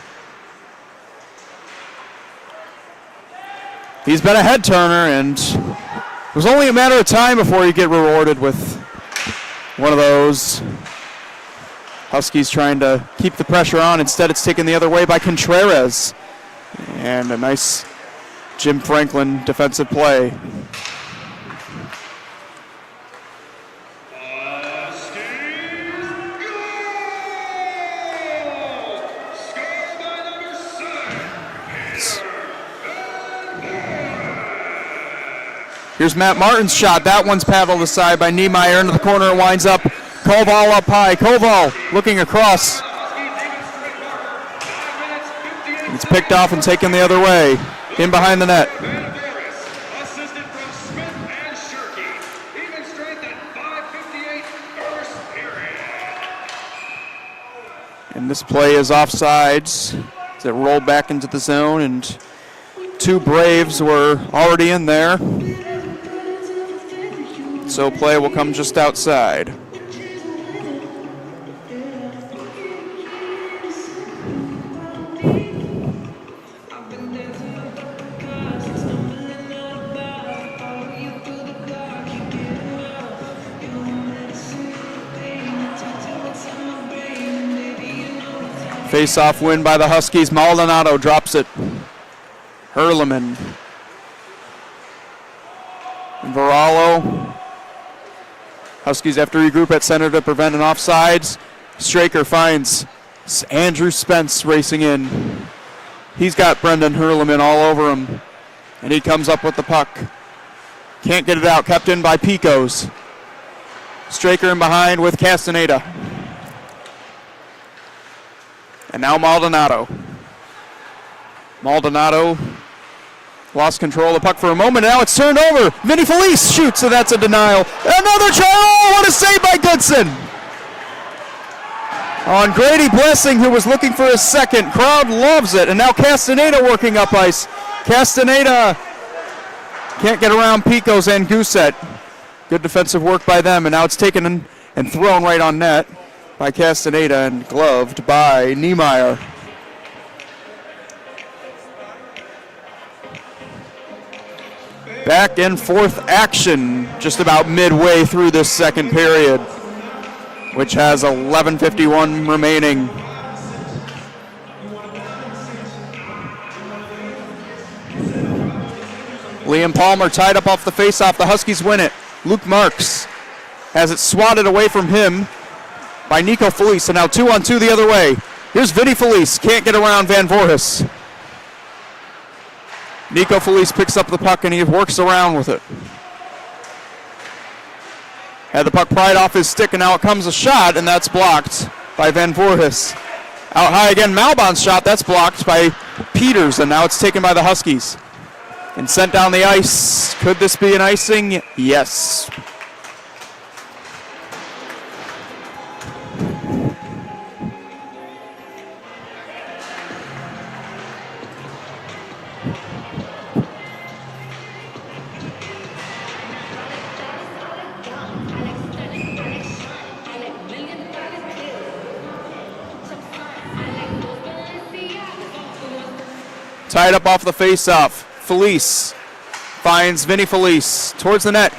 He's been a head turner, and it was only a matter of time before you get rewarded with one of those. Huskies trying to keep the pressure on. Instead, it's taken the other way by Contreras. And a nice Jim Franklin defensive play. Here's Matt Martin's shot. That one's paddled aside by Niemeyer into the corner. It winds up. Koval up high. Koval looking across. It's picked off and taken the other way. In behind the net. And this play is offsides as it rolled back into the zone, and 2 Braves were already in there. So play will come just outside. Face-off win by the Huskies. Maldonado drops it. Hurleman. Varallo. Huskies have to regroup at center to prevent an offsides. Straker finds Andrew Spence racing in. He's got Brendan Hurleman all over him. And he comes up with the puck. Can't get it out. Kept in by Picos. Straker in behind with Castaneda. And now Maldonado. Maldonado lost control of the puck for a moment. Now it's turned over. Vinny Felice shoots, and that's a denial. Another try. Oh, what a save by Goodson. On Grady Blessing, who was looking for his second. Crowd loves it. And now Castaneda working up ice. Castaneda can't get around Picos and Gousset. Good defensive work by them. And now it's taken and thrown right on net by Castaneda and gloved by Niemeyer. Back and forth action just about midway through this second period, which has 11:51 remaining. Liam Palmer tied up off the faceoff. The Huskies win it. Luke Marks has it swatted away from him by Nico Felice, and now 2-on-2 the other way. Here's Vinny Felice. Can't get around Van Voorhis. Nico Felice picks up the puck and he works around with it. Had the puck pried off his stick, and now it comes a shot, and that's blocked by Van Voorhis. Out high again, Malbon's shot. That's blocked by Peters, and now it's taken by the Huskies. And sent down the ice. Could this be an icing? Yes. Tied up off the face-off. Felice finds Vinny Felice towards the net.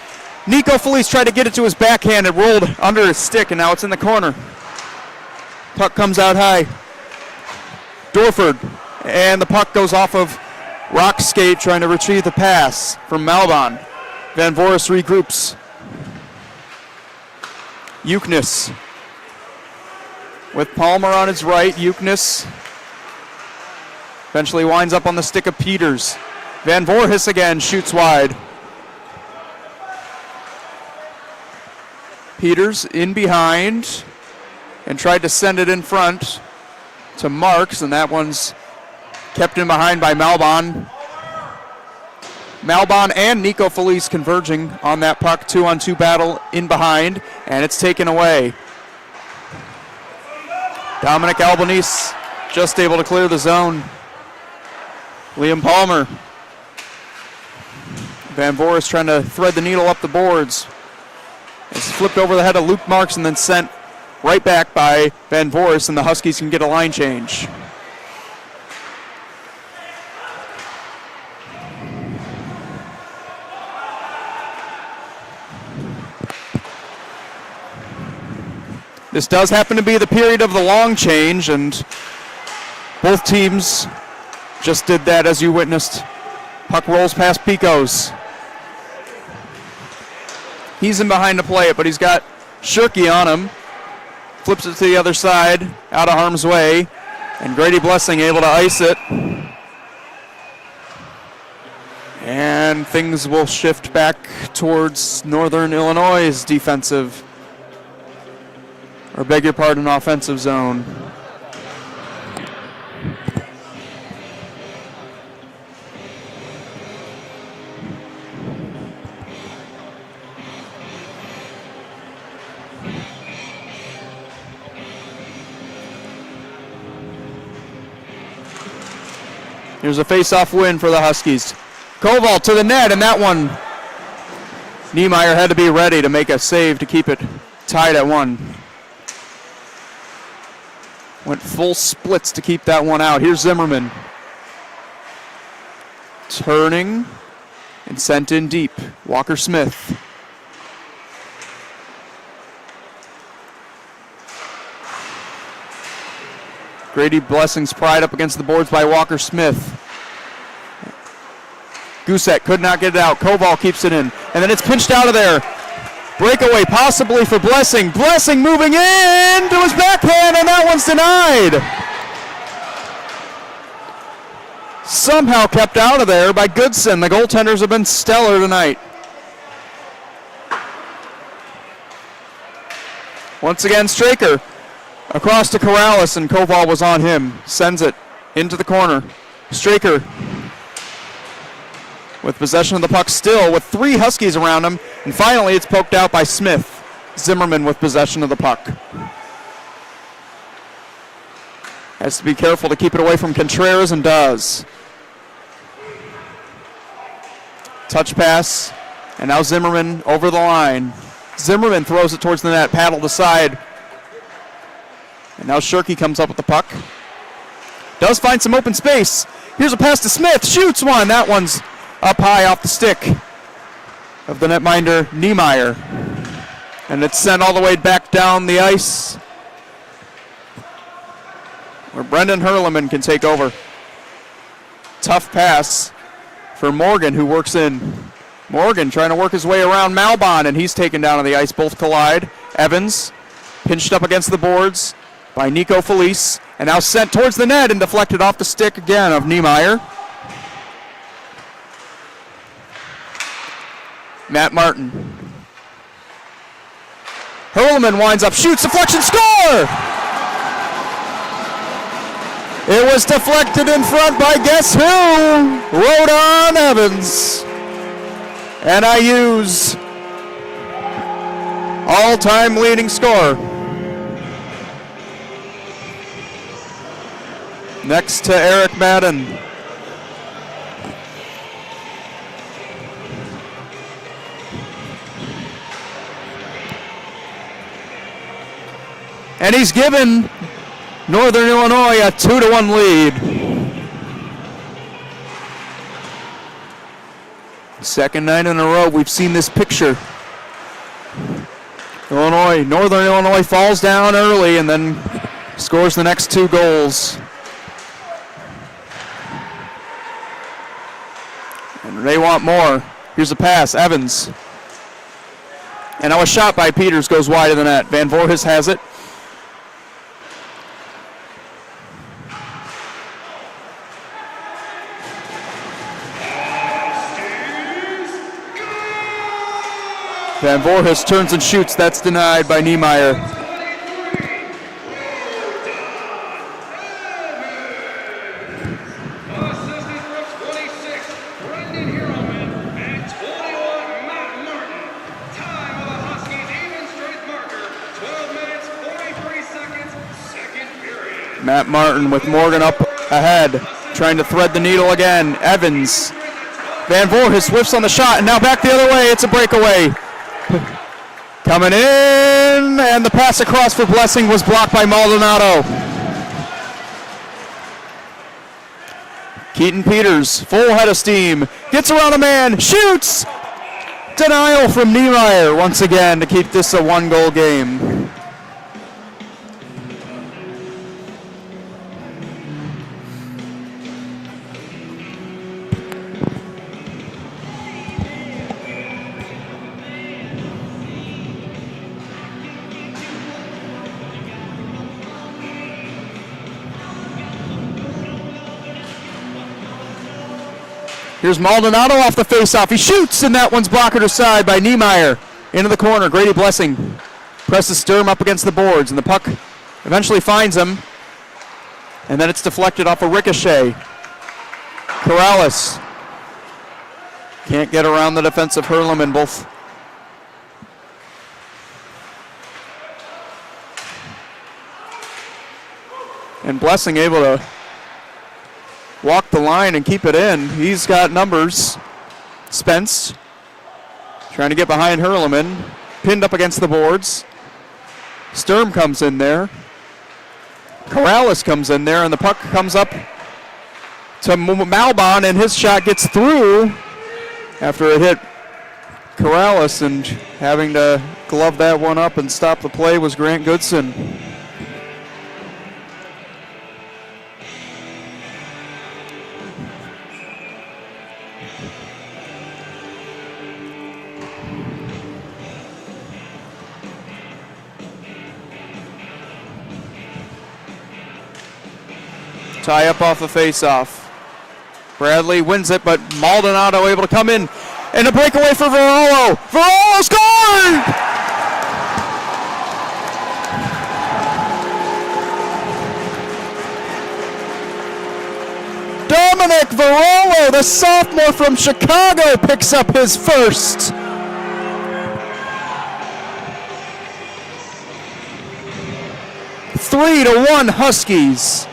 Nico Felice tried to get it to his backhand. It rolled under his stick, and now it's in the corner. Puck comes out high. Dorford, and the puck goes off of Rock's skate, trying to retrieve the pass from Malbon. Van Voorhis regroups. Uknes with Palmer on his right. Uknes eventually winds up on the stick of Peters. Van Voorhis again shoots wide. Peters in behind and tried to send it in front to Marks, and that one's kept in behind by Malbon. Malbon and Nico Felice converging on that puck, 2-on-2 battle in behind, and it's taken away. Dominic Albanese just able to clear the zone. Liam Palmer. Van Voorhis trying to thread the needle up the boards. It's flipped over the head of Luke Marks and then sent right back by Van Voorhis, and the Huskies can get a line change. This does happen to be the period of the long change, and both teams just did that, as you witnessed. Puck rolls past Picos. He's in behind to play it, but he's got Shirky on him. Flips it to the other side, out of harm's way, and Grady Blessing able to ice it. And things will shift back towards Northern Illinois' defensive, or beg your pardon, offensive zone. Here's a face-off win for the Huskies. Koval to the net, and that one, Niemeyer had to be ready to make a save to keep it tied at 1. Went full splits to keep that one out. Here's Zimmerman. Turning and sent in deep. Walker Smith. Grady Blessing's pried up against the boards by Walker Smith. Gusek could not get it out. Koval keeps it in. And then it's pinched out of there. Breakaway possibly for Blessing. Blessing moving in to his backhand, and that one's denied. Somehow kept out of there by Goodson. The goaltenders have been stellar tonight. Once again, Straker across to Corrales, and Koval was on him. Sends it into the corner. Straker with possession of the puck still, with 3 Huskies around him, and finally it's poked out by Smith. Zimmerman with possession of the puck. Has to be careful to keep it away from Contreras, and does. Touch pass, and now Zimmerman over the line. Zimmerman throws it towards the net, paddled aside. And now Shirky comes up with the puck. Does find some open space. Here's a pass to Smith, shoots one. That one's up high off the stick of the netminder Niemeyer. And it's sent all the way back down the ice, where Brendan Hurleman can take over. Tough pass for Morgan, who works in. Morgan trying to work his way around Malbon, and he's taken down on the ice. Both collide. Evans pinched up against the boards by Nico Felice, and now sent towards the net and deflected off the stick again of Niemeyer. Matt Martin. Hurleman winds up, shoots, deflection, score! It was deflected in front by guess who? Rodon Evans. NIU's all-time leading scorer. Next to Eric Madden. And he's given Northern Illinois a 2-1 lead. Second night in a row we've seen this picture. Northern Illinois falls down early and then scores the next 2 goals. And they want more. Here's a pass, Evans. And now a shot by Peters goes wide of the net. Van Voorhis has it. Van Voorhis turns and shoots. That's denied by Niemeyer. Matt Martin with Morgan up ahead, trying to thread the needle again. Evans. Van Voorhis whiffs on the shot, and now back the other way. It's a breakaway. Coming in, and the pass across for Blessing was blocked by Maldonado. Keaton Peters, full head of steam, gets around a man, shoots! Denial from Niemeyer once again to keep this a 1-goal game. Here's Maldonado off the faceoff. He shoots, and that one's blocked aside by Niemeyer. Into the corner. Grady Blessing presses Sturm up against the boards, and the puck eventually finds him. And then it's deflected off a ricochet. Corrales can't get around the defensive Hurleman. Both. And Blessing able to walk the line and keep it in. He's got numbers. Spence trying to get behind Hurleman. Pinned up against the boards. Sturm comes in there. Corrales comes in there, and the puck comes up to Malbon, and his shot gets through after it hit Corrales, and having to glove that one up and stop the play was Grant Goodson. Tie up off the face-off. Bradley wins it, but Maldonado able to come in. And a breakaway for Varolo. Varolo scored! Dominic Varolo, the sophomore from Chicago, picks up his first. Three to 1 Huskies.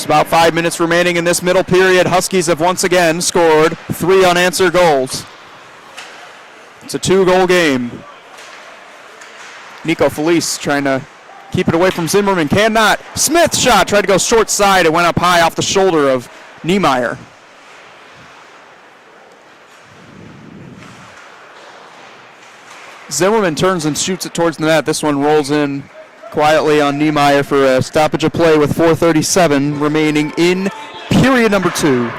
About 5 minutes remaining in this middle period. Huskies have once again scored 3 unanswered goals. It's a 2-goal game. Nico Felice trying to keep it away from Zimmerman. Cannot. Smith shot. Tried to go short side. It went up high off the shoulder of Niemeyer. Zimmerman turns and shoots it towards the net. This one rolls in quietly on Niemeyer for a stoppage of play with 4:37 remaining in period number 2.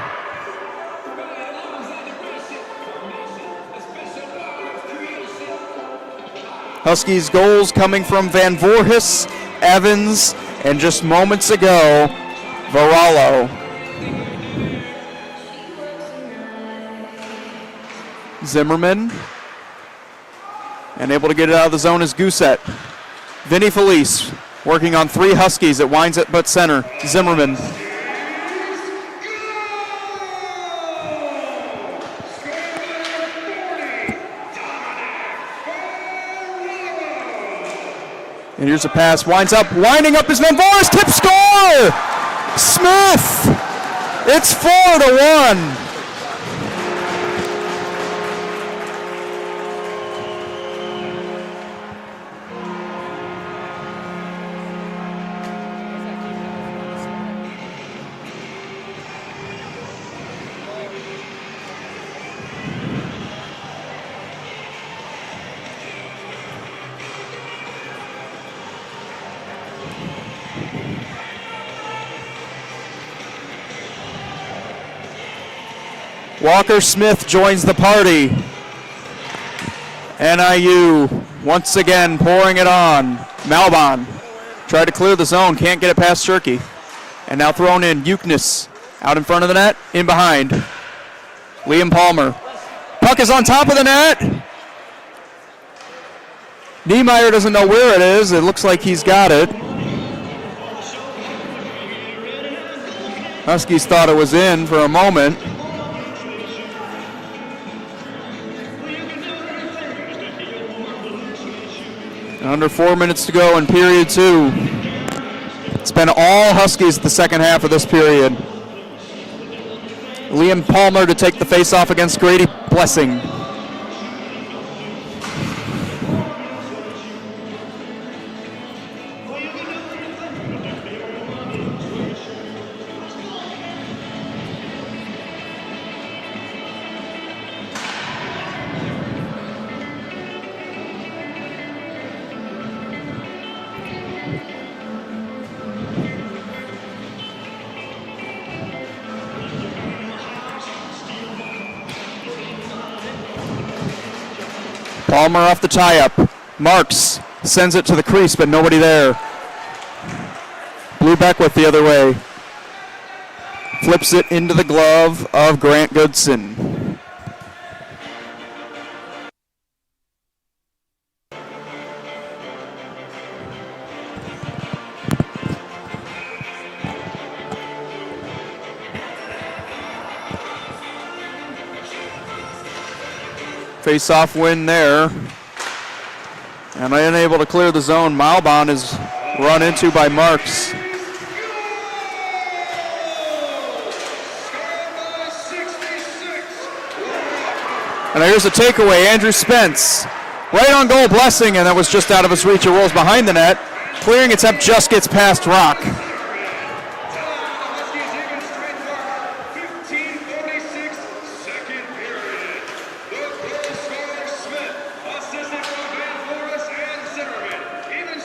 Huskies goals coming from Van Voorhis, Evans, and just moments ago, Varolo. Zimmerman, and able to get it out of the zone is Gousset. Vinny Felice working on 3 Huskies. It winds it but center. Zimmerman. And here's a pass. Winds up. Winding up is Van Voorhis. Tip score! Smith! It's 4-1. Walker Smith joins the party. NIU once again pouring it on. Malbon tried to clear the zone, can't get it past Shirky. And now thrown in, Eucness out in front of the net, in behind. Liam Palmer. Puck puck is on top of the net. Niemeyer doesn't know where it is. It looks like he's got it. Huskies thought it was in for a moment. Under 4 minutes to go in period 2. It's been all Huskies the second half of this period. Liam Palmer to take the face-off against Grady Blessing. Palmer off the tie-up. Marks sends it to the crease, but nobody there. Blue Beckwith the other way. Flips it into the glove of Grant Goodson. Face-off win there. And unable to clear the zone. Malbon is run into by Marks. And here's a takeaway. Andrew Spence. Right on goal, Blessing, and that was just out of his reach. It rolls behind the net. Clearing attempt just gets past Rock.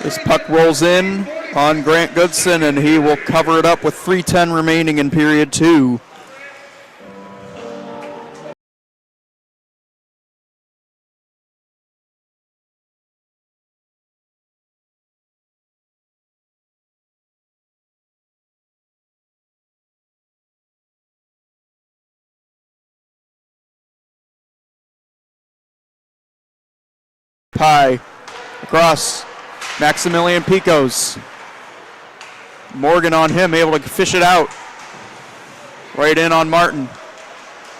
This puck rolls in on Grant Goodson, and he will cover it up with 3:10 remaining in period 2. Pie across. Maximilian Picos. Morgan on him, able to fish it out. Right in on Martin.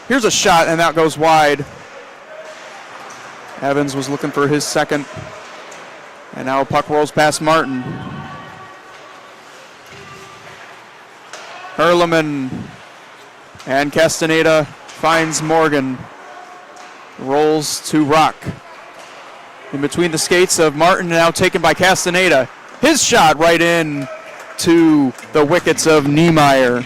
Here's a shot, and that goes wide. Evans was looking for his second. And now a puck rolls past Martin. Herleman and Castaneda finds Morgan. Rolls to Rock. In between the skates of Martin, now taken by Castaneda. His shot right in to the wickets of Niemeyer.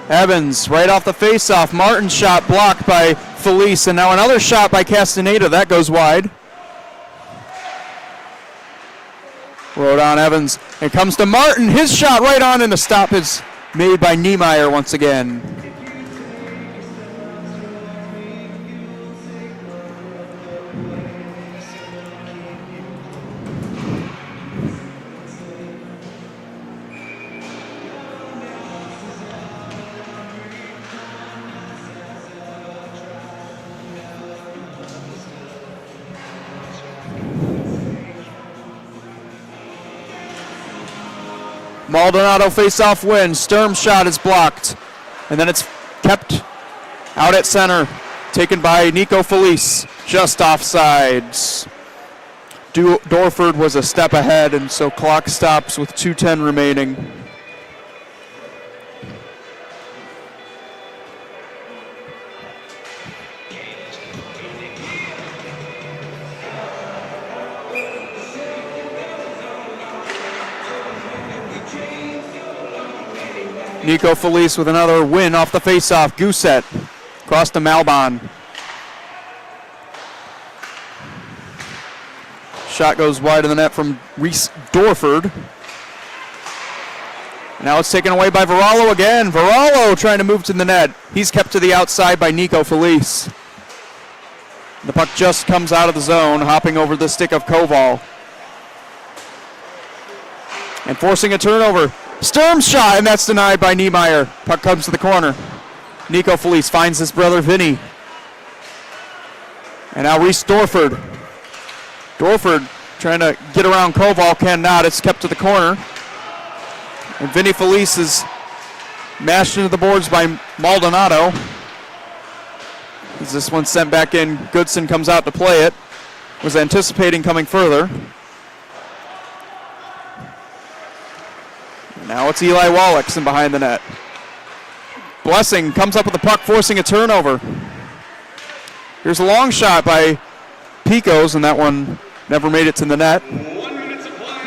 Evans right off the faceoff. Martin's shot blocked by Felice, and now another shot by Castaneda. That goes wide. Rodon Evans. It comes to Martin. His shot right on, and the stop is made by Niemeyer once again. Maldonado face-off win. Sturm's shot is blocked. And then it's kept out at center. Taken by Nico Felice. Just offsides. Dorford was a step ahead, and so clock stops with 2:10 remaining. Nico Felice with another win off the faceoff. Gousset across to Malbon. Shot goes wide of the net from Reese Dorford. Now it's taken away by Varallo again. Varallo trying to move to the net. He's kept to the outside by Nico Felice. The puck just comes out of the zone, hopping over the stick of Koval. And forcing a turnover. Sturm's shot, and that's denied by Niemeyer. Puck comes to the corner. Nico Felice finds his brother Vinny. And now Reese Dorford. Dorford trying to get around Koval, cannot. It's kept to the corner. And Vinny Felice is mashed into the boards by Maldonado. As this one sent back in, Goodson comes out to play it. Was anticipating coming further. Now it's Eli Wallach in behind the net. Blessing comes up with the puck, forcing a turnover. Here's a long shot by Picos, and that one never made it to the net.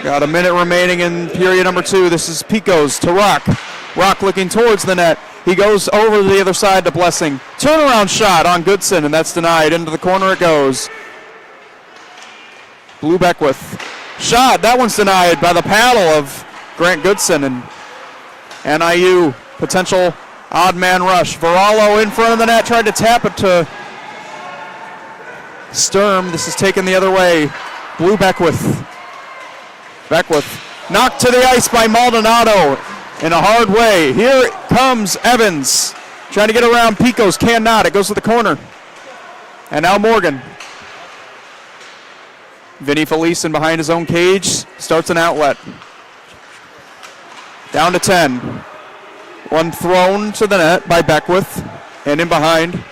Got a minute remaining in period number 2. This is Picos to Rock. Rock looking towards the net. He goes over to the other side to Blessing. Turnaround shot on Goodson, and that's denied. Into the corner it goes. Blue Beckwith. Shot, that one's denied by the paddle of Grant Goodson, and NIU potential odd man rush. Varallo in front of the net, tried to tap it to Sturm. This is taken the other way. Blue Beckwith. Beckwith knocked to the ice by Maldonado in a hard way. Here comes Evans trying to get around Picos, cannot. It goes to the corner. And now Morgan. Vinny Felice in behind his own cage starts an outlet. Down to 10. One thrown to the net by Beckwith. And in behind.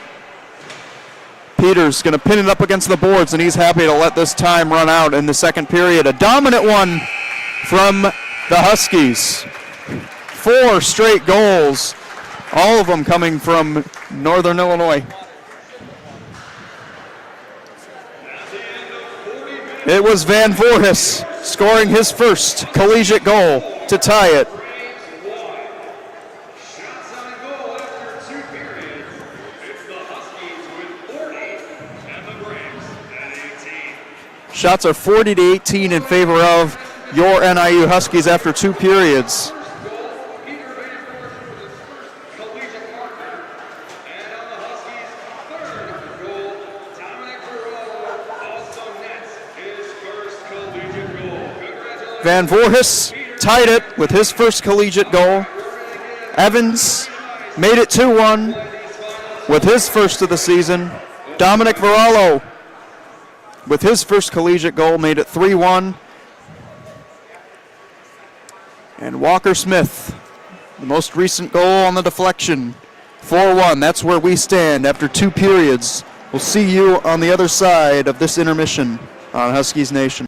Peters going to pin it up against the boards, and he's happy to let this time run out in the second period. A dominant one from the Huskies. 4 straight goals, all of them coming from Northern Illinois. It was Van Voorhis scoring his first collegiate goal to tie it. Shots are 40-18 in favor of your NIU Huskies after 2 periods. Van Voorhis tied it with his first collegiate goal. Evans made it 2-1 with his first of the season. Dominic Varallo with his first collegiate goal made it 3-1. And Walker Smith, the most recent goal on the deflection, 4-1. That's where we stand after 2 periods. We'll see you on the other side of this intermission on Huskies Nation.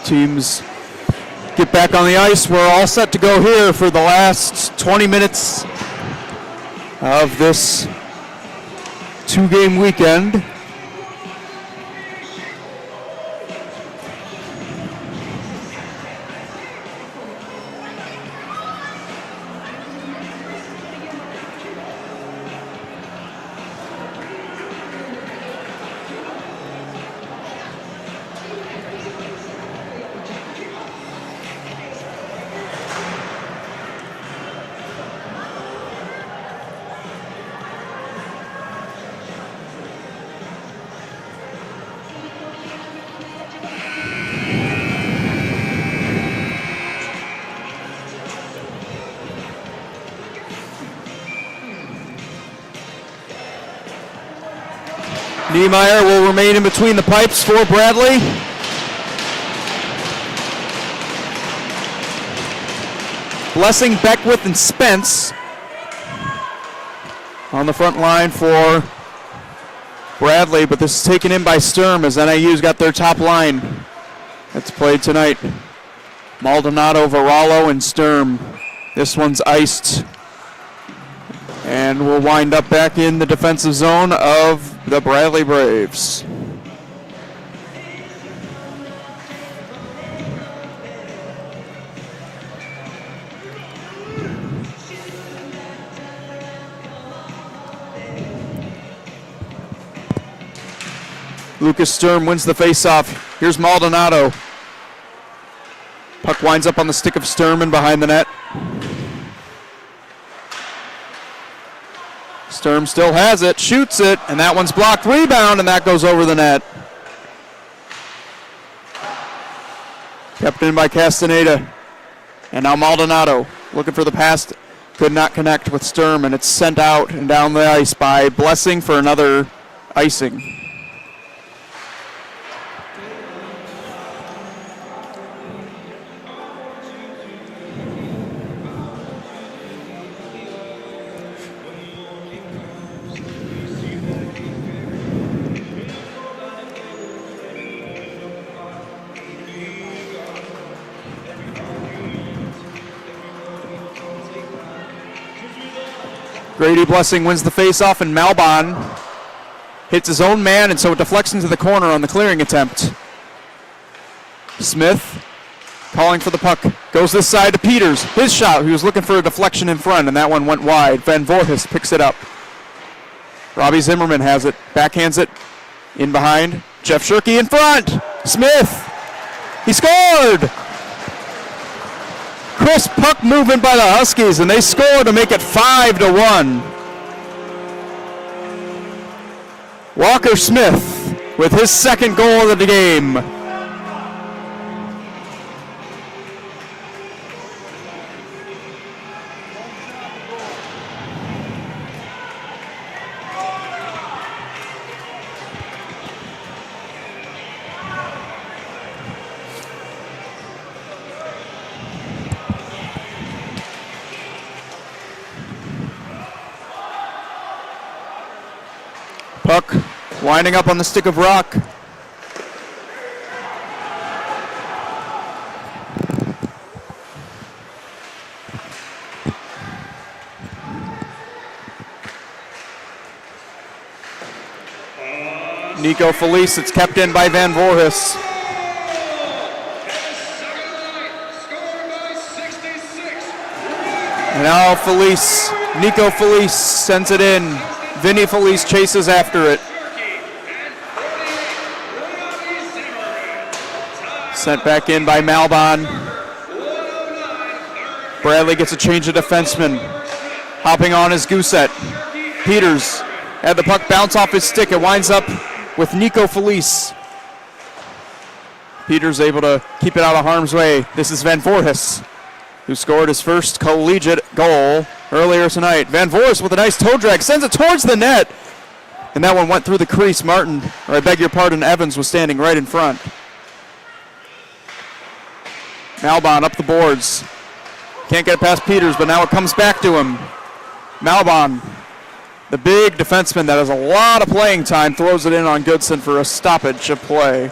Teams get back on the ice. We're all set to go here for the last 20 minutes of this 2-game weekend. Niemeyer will remain in between the pipes for Bradley. Blessing, Beckwith, and Spence on the front line for Bradley, but this is taken in by Sturm as NIU's got their top line that's played tonight. Maldonado, Varallo, and Sturm. This one's iced. And we'll wind up back in the defensive zone of the Bradley Braves. Lucas Sturm wins the faceoff. Here's Maldonado. Puck winds up on the stick of Sturm and behind the net. Sturm still has it, shoots it, and that one's blocked. Rebound, and that goes over the net. Kept in by Castaneda. And now Maldonado looking for the pass. Could not connect with Sturm, and it's sent out and down the ice by Blessing for another icing. Grady Blessing wins the faceoff, and Malbon hits his own man, and so it deflects into the corner on the clearing attempt. Smith calling for the puck. Goes this side to Peters. His shot, he was looking for a deflection in front, and that one went wide. Van Voorhis picks it up. Robbie Zimmerman has it. Backhands it in behind. Jeff Shirkey in front. Smith. He scored! Crisp puck movement by the Huskies, and they score to make it 5-1. Walker Smith with his second goal of the game. Puck winding up on the stick of Rock. Nico Felice, it's kept in by Van Voorhis. And now Felice, Nico Felice sends it in. Vinny Felice chases after it. Sent back in by Malbon. Bradley gets a change of defenseman. Hopping on is Gousset. Peters had the puck bounce off his stick. It winds up with Nico Felice. Peters able to keep it out of harm's way. This is Van Voorhis, who scored his first collegiate goal earlier tonight. Van Voorhis with a nice toe drag, sends it towards the net. And that one went through the crease. Martin, or I beg your pardon, Evans was standing right in front. Malbon up the boards. Can't get it past Peters, but now it comes back to him. Malbon, the big defenseman that has a lot of playing time, throws it in on Goodson for a stoppage of play.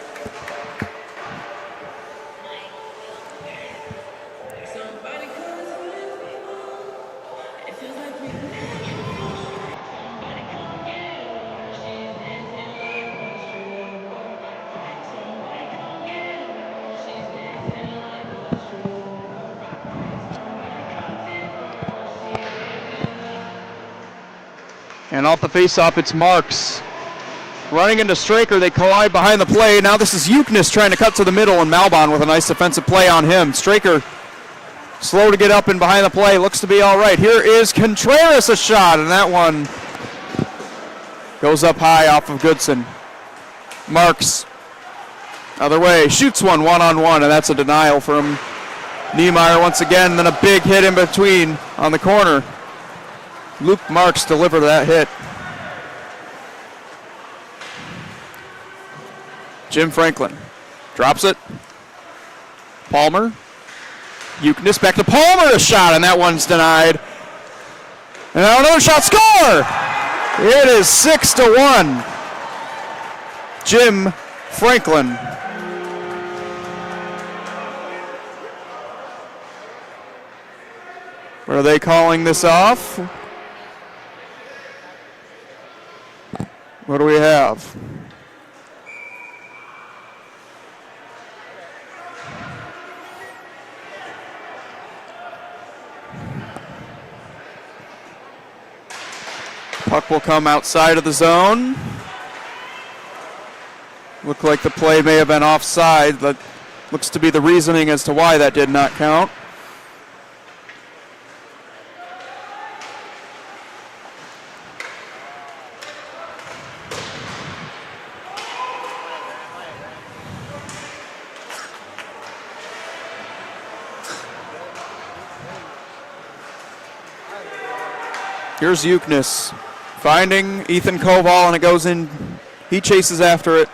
And off the faceoff, it's Marks. Running into Straker, they collide behind the play. Now this is Euchness trying to cut to the middle, and Malbon with a nice defensive play on him. Straker slow to get up and behind the play, looks to be all right. Here is Contreras, a shot, and that one goes up high off of Goodson. Marks, other way, shoots one-on-one, and that's a denial from Niemeyer once again, then a big hit in between on the corner. Luke Marks delivered that hit. Jim Franklin drops it. Palmer. Euchness back to Palmer, a shot, and that one's denied. And now another shot, score! It is 6-1. Jim Franklin. Are they calling this off? What do we have? Puck will come outside of the zone. Looked like the play may have been offside. That looks to be the reasoning as to why that did not count. Here's Euchness finding Ethan Koval, and it goes in. He chases after it.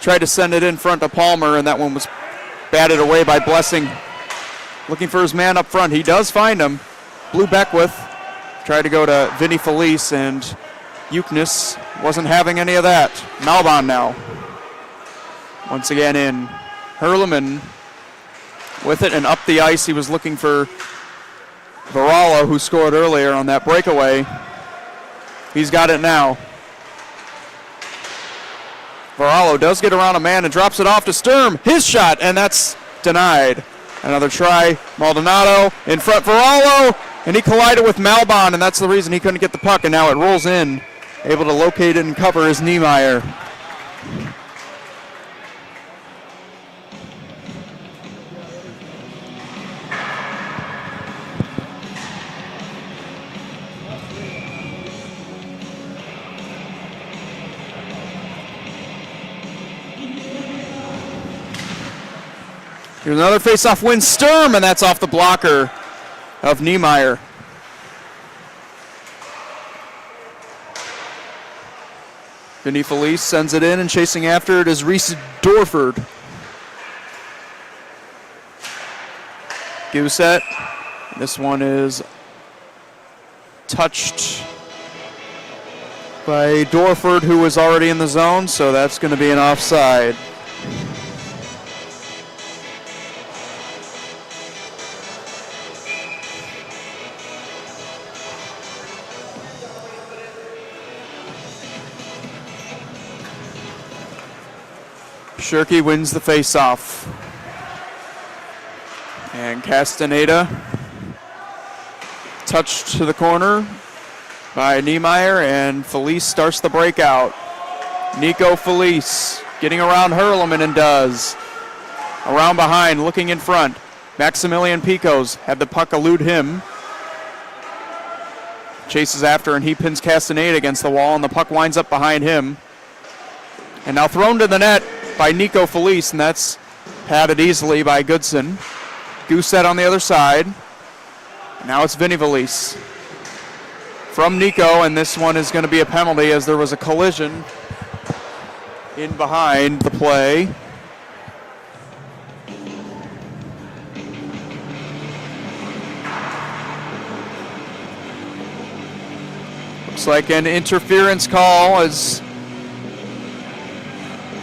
Tried to send it in front to Palmer, and that one was batted away by Blessing. Looking for his man up front. He does find him. Blue Beckwith tried to go to Vinny Felice, and Euchness wasn't having any of that. Malbon now. Once again in. Hurleman with it and up the ice. He was looking for Varallo, who scored earlier on that breakaway. He's got it now. Varallo does get around a man and drops it off to Sturm. His shot, and that's denied. Another try. Maldonado in front. Varallo, and he collided with Malbon, and that's the reason he couldn't get the puck, and now it rolls in. Able to locate it and cover is Niemeyer. Here's another face-off win, Sturm, and that's off the blocker of Niemeyer. Vinny Felice sends it in, and chasing after it is Reese Dorford. Gousset. This one is touched by Dorford, who was already in the zone, so that's going to be an offside. Shirky wins the face-off. And Castaneda touched to the corner by Niemeyer, and Felice starts the breakout. Nico Felice getting around Hurleman, and does. Around behind, looking in front. Maximilian Picos had the puck elude him. Chases after, and he pins Castaneda against the wall, and the puck winds up behind him. And now thrown to the net by Nico Felice, and that's padded easily by Goodson. Gousset on the other side. Now it's Vinny Felice from Nico, and this one is going to be a penalty as there was a collision in behind the play. Looks like an interference call as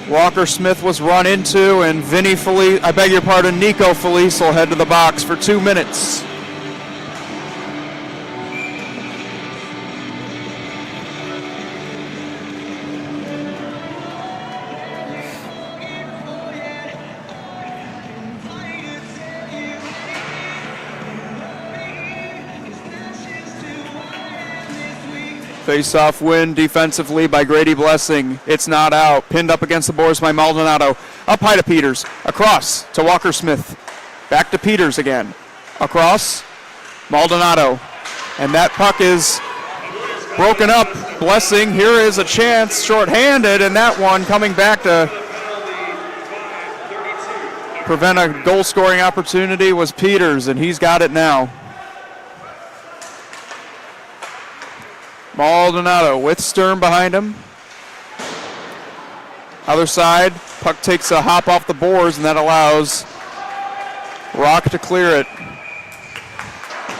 Walker Smith was run into, and Nico Felice will head to the box for 2 minutes. Face-off win defensively by Grady Blessing. It's not out. Pinned up against the boards by Maldonado. Up high to Peters. Across to Walker Smith. Back to Peters again. Across. Maldonado. And that puck is broken up. Blessing, here is a chance. Short-handed, and that one coming back to prevent a goal-scoring opportunity was Peters, and he's got it now. Maldonado with Sturm behind him. Other side, puck takes a hop off the boards, and that allows Rock to clear it.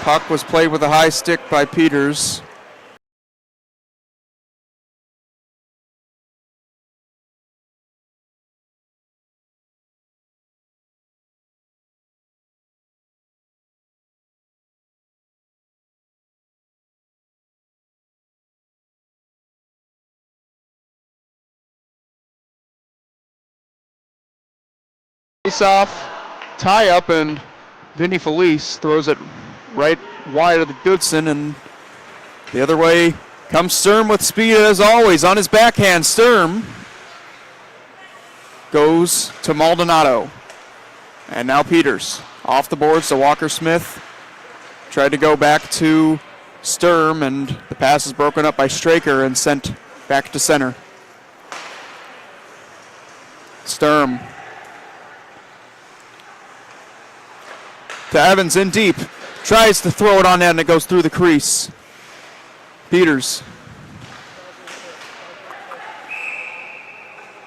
Puck was played with a high stick by Peters. Face-off, tie-up, and Vinny Felice throws it right wide of the Goodson, and the other way comes Sturm with speed as always. On his backhand, Sturm goes to Maldonado. And now Peters off the boards to Walker Smith. Tried to go back to Sturm, and the pass is broken up by Straker and sent back to center. Sturm to Evans in deep. Tries to throw it on net, and it goes through the crease. Peters.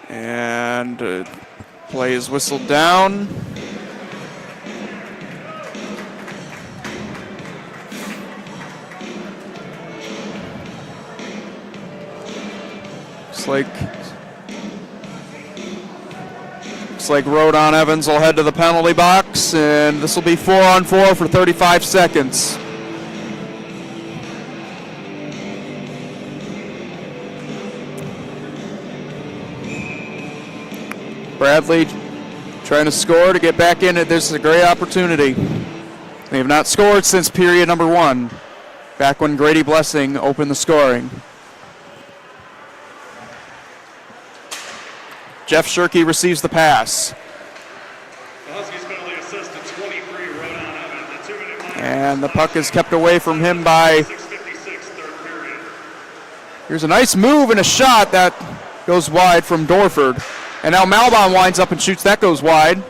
And play is whistled down. Looks like Rodon Evans will head to the penalty box, and this will be 4-on-4 for 35 seconds. Bradley trying to score to get back in it. This is a great opportunity. They have not scored since period number 1, back when Grady Blessing opened the scoring. Jeff Shirkey receives the pass. The Huskies penalty assist to 23, Rodon Evans. The 2-minute mark. And the puck is kept away from him by... 6:56, third period. Here's a nice move and a shot that goes wide from Dorford. And now Malbon winds up and shoots. That goes wide.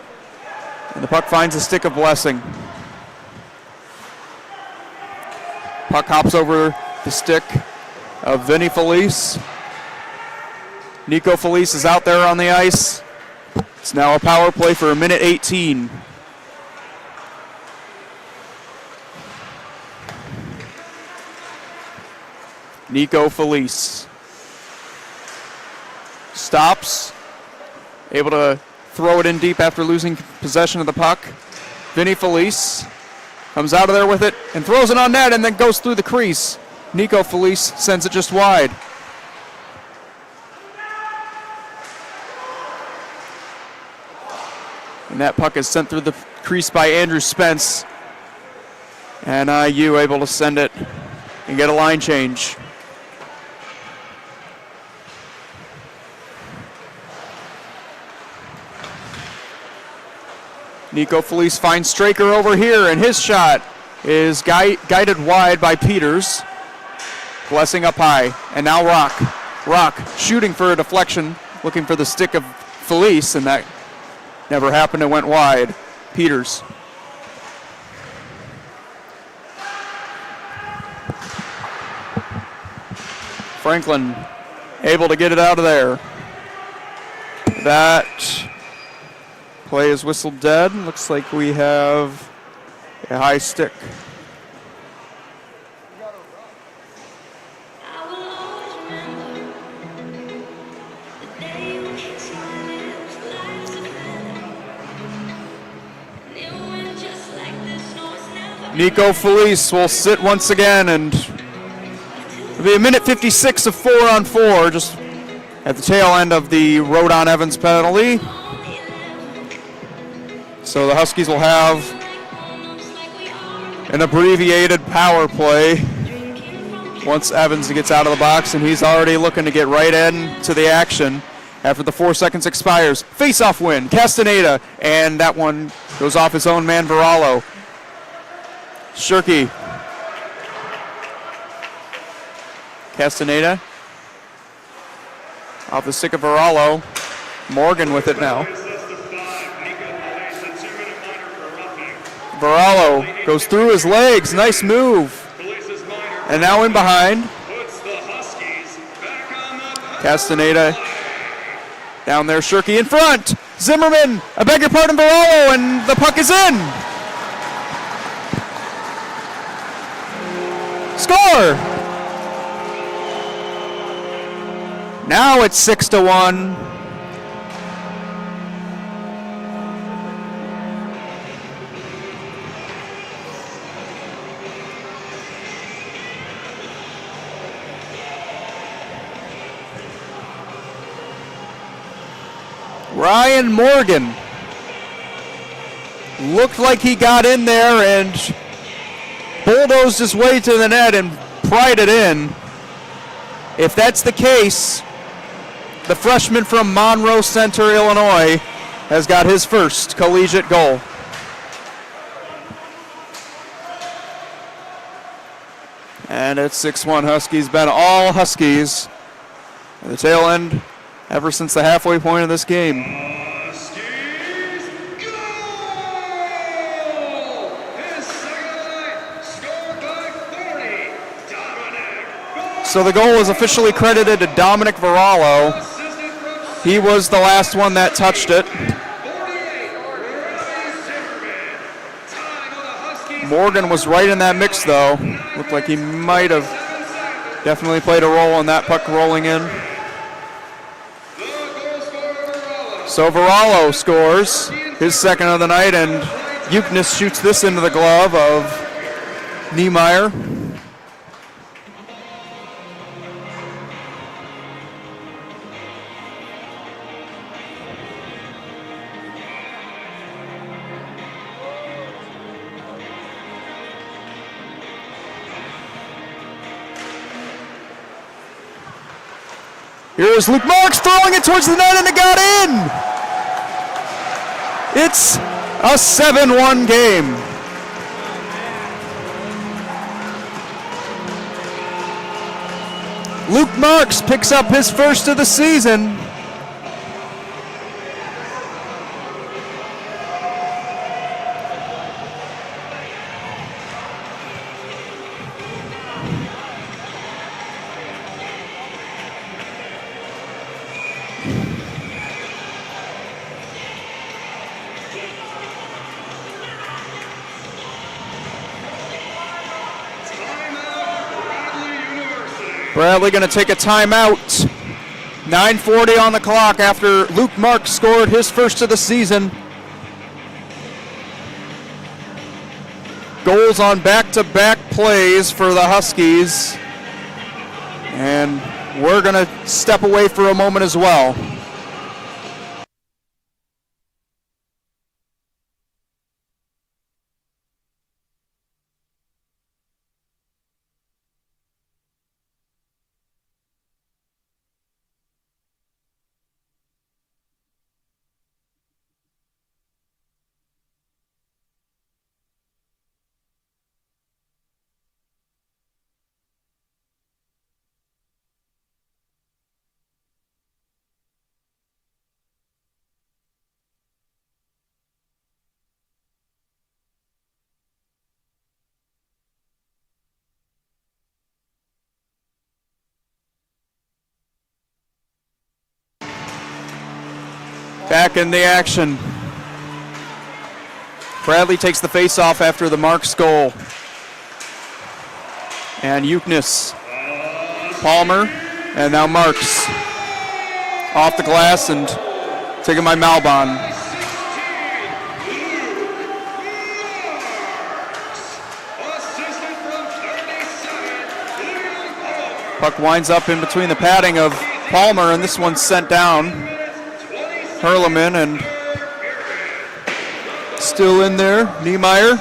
And the puck finds the stick of Blessing. Puck hops over the stick of Vinny Felice. Nico Felice is out there on the ice. It's now a power play for 1:18. Nico Felice stops, able to throw it in deep after losing possession of the puck. Vinny Felice comes out of there with it and throws it on net and then goes through the crease. Nico Felice sends it just wide. And that puck is sent through the crease by Andrew Spence. And NIU able to send it and get a line change. Nico Felice finds Straker over here, and his shot is guided wide by Peters. Blessing up high, and now Rock. Rock shooting for a deflection, looking for the stick of Felice, and that never happened. It went wide. Peters. Franklin able to get it out of there. That play is whistled dead. Looks like we have a high stick. Nico Felice will sit once again, and it'll be 1:56 of 4-on-4, just at the tail end of the Rodon Evans penalty. So the Huskies will have an abbreviated power play once Evans gets out of the box, and he's already looking to get right into the action after the 4 seconds expires. Face-off win, Castaneda, and that one goes off his own man, Varallo. Shirky. Castaneda. Off the stick of Varallo. Morgan with it now. Varallo goes through his legs. Nice move. And now in behind. Castaneda down there. Shirky in front. Zimmerman, I beg your pardon, Varallo, and the puck is in. Score! Now it's 6-1. Ryan Morgan looked like he got in there and bulldozed his way to the net and pried it in. If that's the case, the freshman from Monroe Center, Illinois, has got his first collegiate goal. And it's 6-1 Huskies. Been all Huskies at the tail end ever since the halfway point of this game. Huskies, goal! His second night, scored by 40, Dominic. So the goal is officially credited to Dominic Varallo. He was the last one that touched it. 48, Morgan was right in that mix, though. Looked like he might have definitely played a role in that puck rolling in. So Varallo scores his second of the night, and Uknes shoots this into the glove of Niemeyer. Here's Luke Marks throwing it towards the net, and it got in! It's a 7-1 game. Luke Marks picks up his first of the season. Bradley going to take a timeout. 9:40 on the clock after Luke Marks scored his first of the season. Goals on back-to-back plays for the Huskies. And we're going to step away for a moment as well. Back in the action. Bradley takes the face-off after the Marks goal. And Uknes, Palmer, and now Marks. Off the glass and taken by Malbon. Puck winds up in between the padding of Palmer, and this one's sent down. Herleman, and still in there, Niemeyer.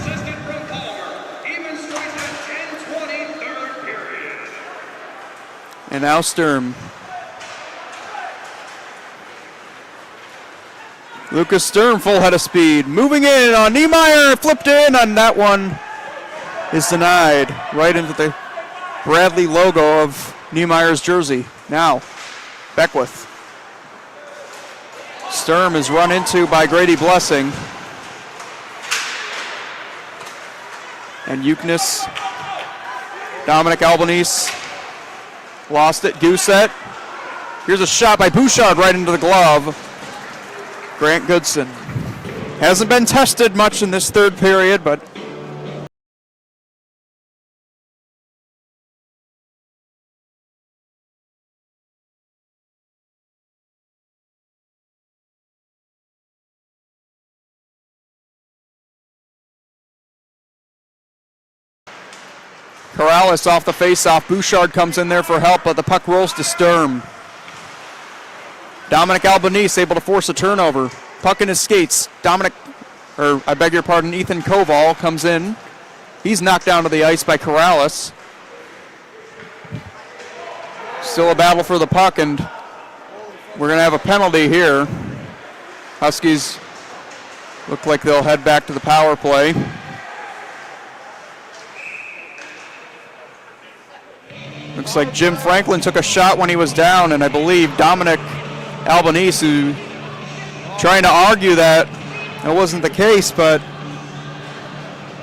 And now Sturm. Lucas Sturm, full head of speed. Moving in on Niemeyer, flipped in on that one. Is denied right into the Bradley logo of Niemeyer's jersey. Now, Beckwith. Sturm is run into by Grady Blessing. And Eucnus, Dominic Albanese lost it. Goosett. Here's a shot by Bouchard right into the glove. Grant Goodson. Hasn't been tested much in this third period, but Corrales off the faceoff. Bouchard comes in there for help, but the puck rolls to Sturm. Dominic Albanese able to force a turnover. Puck in his skates. Ethan Koval comes in. He's knocked down to the ice by Corrales. Still a battle for the puck, and we're going to have a penalty here. Huskies look like they'll head back to the power play. Looks like Jim Franklin took a shot when he was down, and I believe Dominic Albanese, who trying to argue that it wasn't the case, but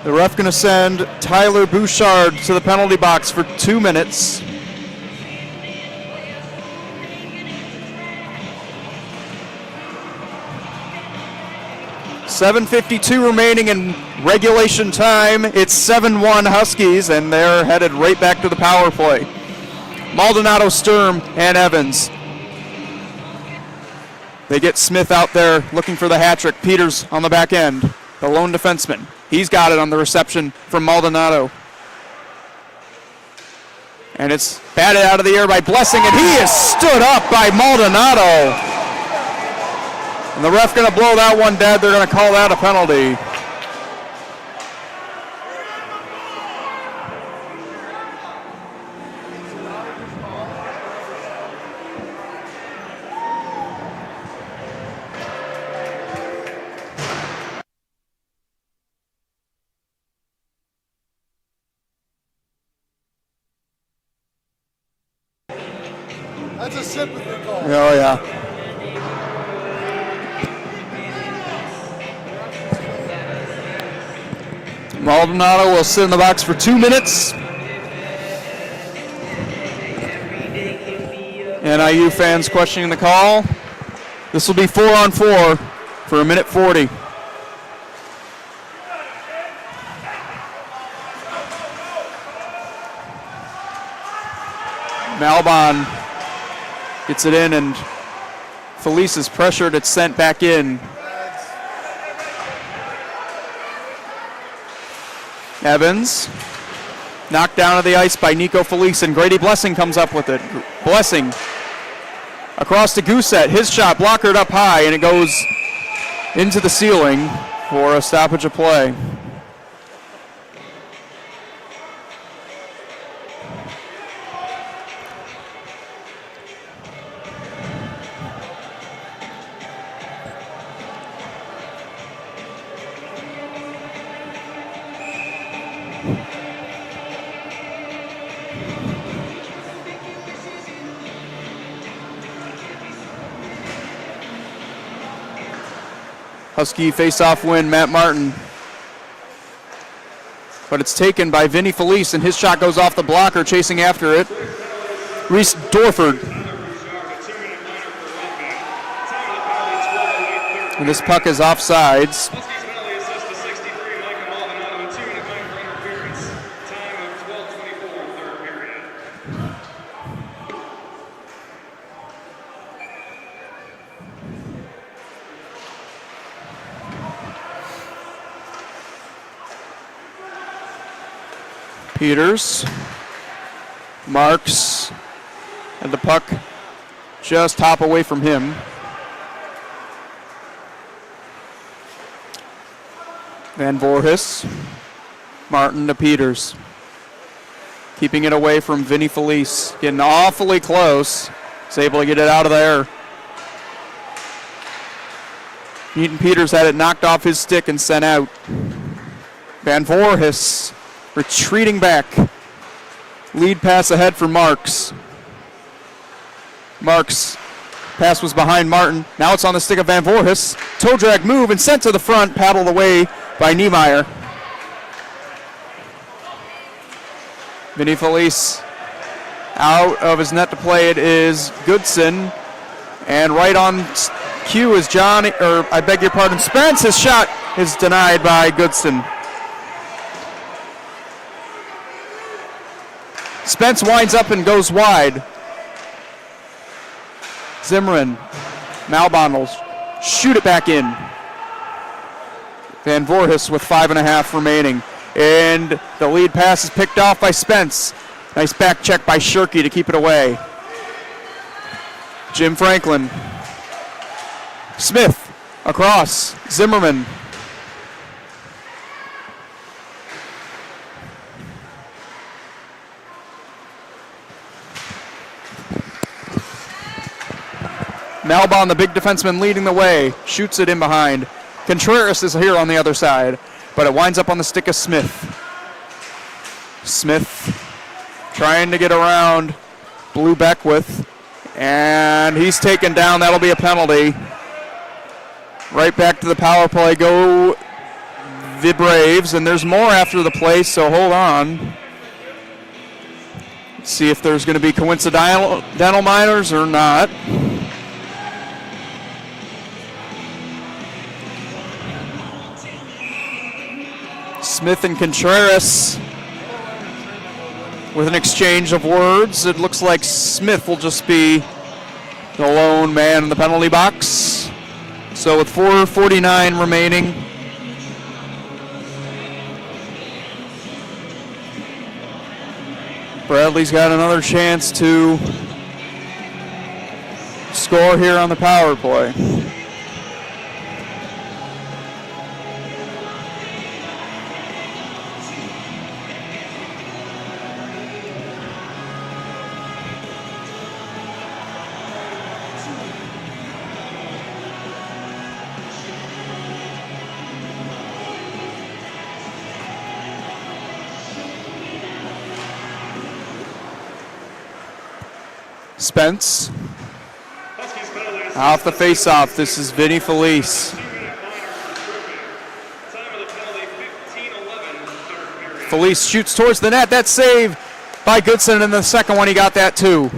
the ref going to send Tyler Bouchard to the penalty box for 2 minutes. .7:52 remaining in regulation time. It's 7-1 Huskies, and they're headed right back to the power play. Maldonado, Sturm, and Evans. They get Smith out there looking for the hat trick. Peters on the back end, the lone defenseman. He's got it on the reception from Maldonado. And it's batted out of the air by Blessing, and he is stood up by Maldonado. And the ref going to blow that one dead. They're going to call that a penalty. That's a sympathy call. Oh, yeah. Maldonado will sit in the box for 2 minutes. NIU fans questioning the call. This will be 4-on-4 for 1:40. Malbon gets it in, and Felice is pressured. It's sent back in. Evans knocked down to the ice by Nico Felice, and Grady Blessing comes up with it. Blessing across to Goosett. His shot blockered up high, and it goes into the ceiling for a stoppage of play. Husky face-off win, Matt Martin. But it's taken by Vinny Felice, and his shot goes off the blocker, chasing after it. Reese Dorford. And this puck is offsides. Peters marks, and the puck just hop away from him. Van Voorhis, Martin to Peters. keeping it away from Vinny Felice. Getting awfully close. He's able to get it out of there. Newton Peters had it knocked off his stick and sent out. Van Voorhis retreating back. Lead pass ahead for Marks. Marks, pass was behind Martin. Now it's on the stick of Van Voorhis. Toe drag move and sent to the front, paddled away by Niemeyer. Vinny Felice out of his net to play. It is Goodson. And right on cue is Spence. His shot is denied by Goodson. Spence winds up and goes wide. Zimmerman, Malbon will shoot it back in. Van Voorhis with 5.5 remaining. And the lead pass is picked off by Spence. Nice back check by Shirky to keep it away. Jim Franklin. Smith across. Zimmerman. Malbon, the big defenseman, leading the way. Shoots it in behind. Contreras is here on the other side, but it winds up on the stick of Smith. Smith trying to get around Blue Beckwith, and he's taken down. That'll be a penalty. Right back to the power play go the Braves, and there's more after the play, so hold on. See if there's going to be coincidental minors or not. Smith and Contreras with an exchange of words. It looks like Smith will just be the lone man in the penalty box. So with 4:49 remaining, Bradley's got another chance to score here on the power play. Spence off the face-off. This is Vinny Felice. Felice shoots towards the net. That's saved by Goodson, and the second one he got that too.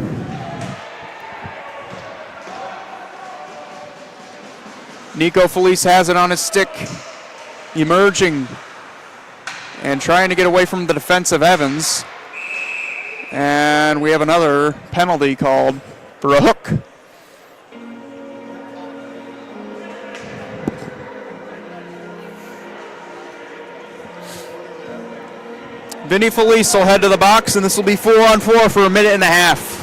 Nico Felice has it on his stick, emerging and trying to get away from the defensive Evans. And we have another penalty called for a hook. Vinny Felice will head to the box, and this will be 4-on-4 for a minute and a half.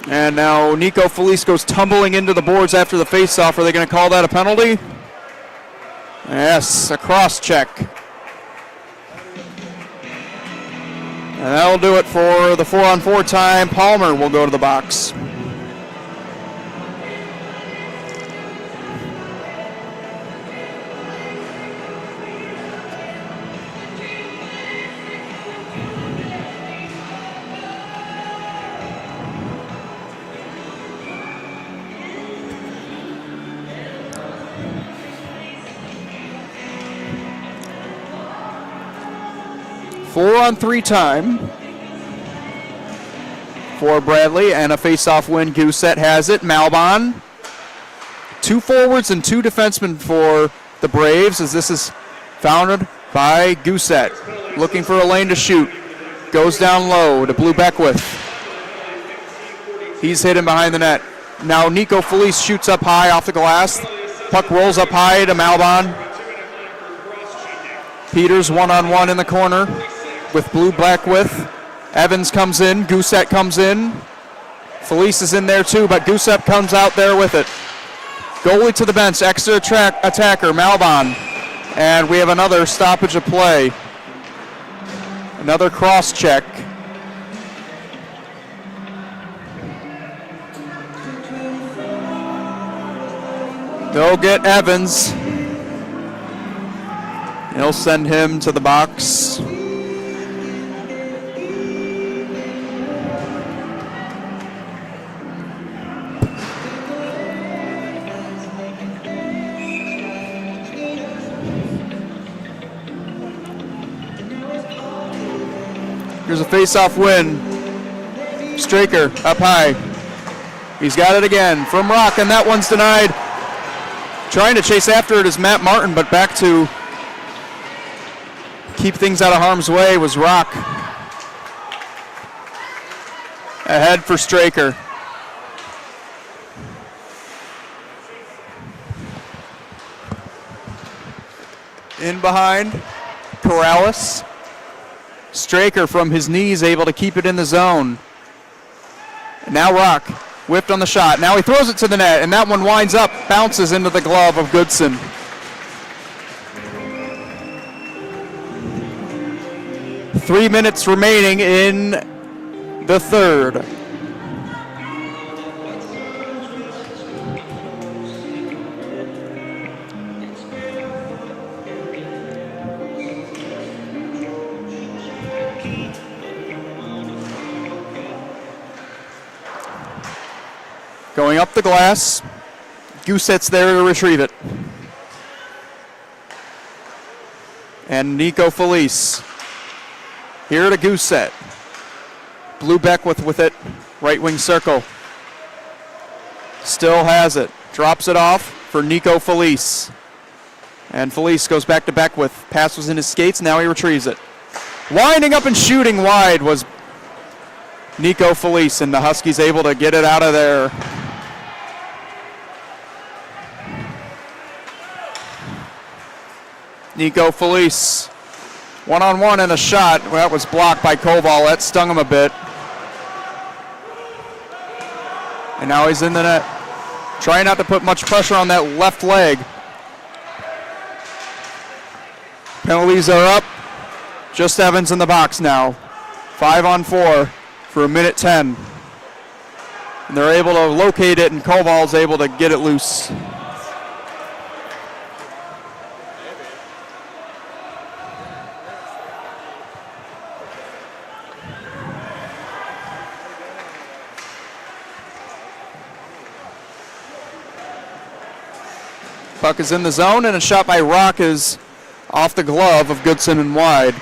And now Nico Felice goes tumbling into the boards after the faceoff. Are they going to call that a penalty? Yes, a cross check. And that'll do it for the 4-on-4 time. Palmer will go to the box. Four-on-3 time for Bradley, and a face-off win. Gousset has it. Malbon. 2 forwards and 2 defensemen for the Braves, as this is founded by Gousset. Looking for a lane to shoot. Goes down low to Blue Beckwith. He's hidden behind the net. Now Nico Felice shoots up high off the glass. Puck rolls up high to Malbon. Peters one-on-one in the corner with Blue Blackwith. Evans comes in. Gousset comes in. Felice is in there too, but Gousset comes out there with it. Goalie to the bench. Extra attacker, Malbon. And we have another stoppage of play. Another cross check. They'll get Evans. He'll send him to the box. Here's a face-off win. Straker up high. He's got it again from Rock, and that one's denied. Trying to chase after it is Matt Martin, but back to keep things out of harm's way was Rock. Ahead for Straker. In behind, Corrales. Straker from his knees able to keep it in the zone. And now Rock whipped on the shot. Now he throws it to the net, and that one winds up, bounces into the glove of Goodson. Three minutes remaining in the third. Going up the glass. Gousset's there to retrieve it. And Nico Felice. Here to Gousset. Blue Beckwith with it. Right wing circle. Still has it. Drops it off for Nico Felice. And Felice goes back to Beckwith. Pass was in his skates. Now he retrieves it. Winding up and shooting wide was Nico Felice. And the Huskies able to get it out of there. Nico Felice, one-on-one and a shot. Well, that was blocked by Koval. That stung him a bit. And now he's in the net. Trying not to put much pressure on that left leg. Penalties are up. Just Evans in the box now. 5-on-4 for a minute 10. And they're able to locate it, and Koval's able to get it loose. Puck is in the zone, and a shot by Rock is off the glove of Goodson and wide.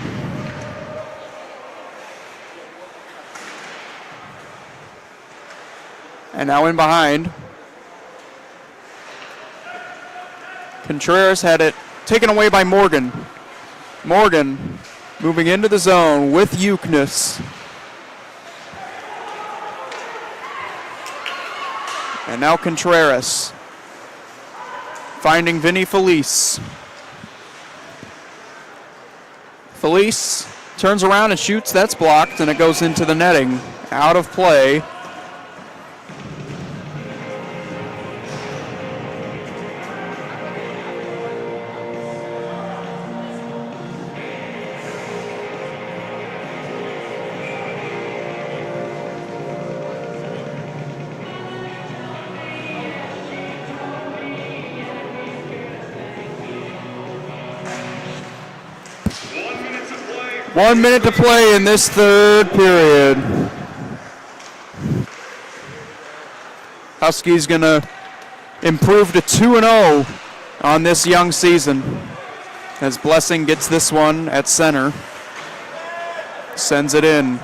And now in behind. Contreras had it taken away by Morgan. Morgan moving into the zone with Eucnus. And now Contreras. Finding Vinny Felice. Felice turns around and shoots. That's blocked, and it goes into the netting. Out of play. One minute to play in this third period. Huskies gonna improve to 2-0 on this young season as Blessing gets this one at center. Sends it in.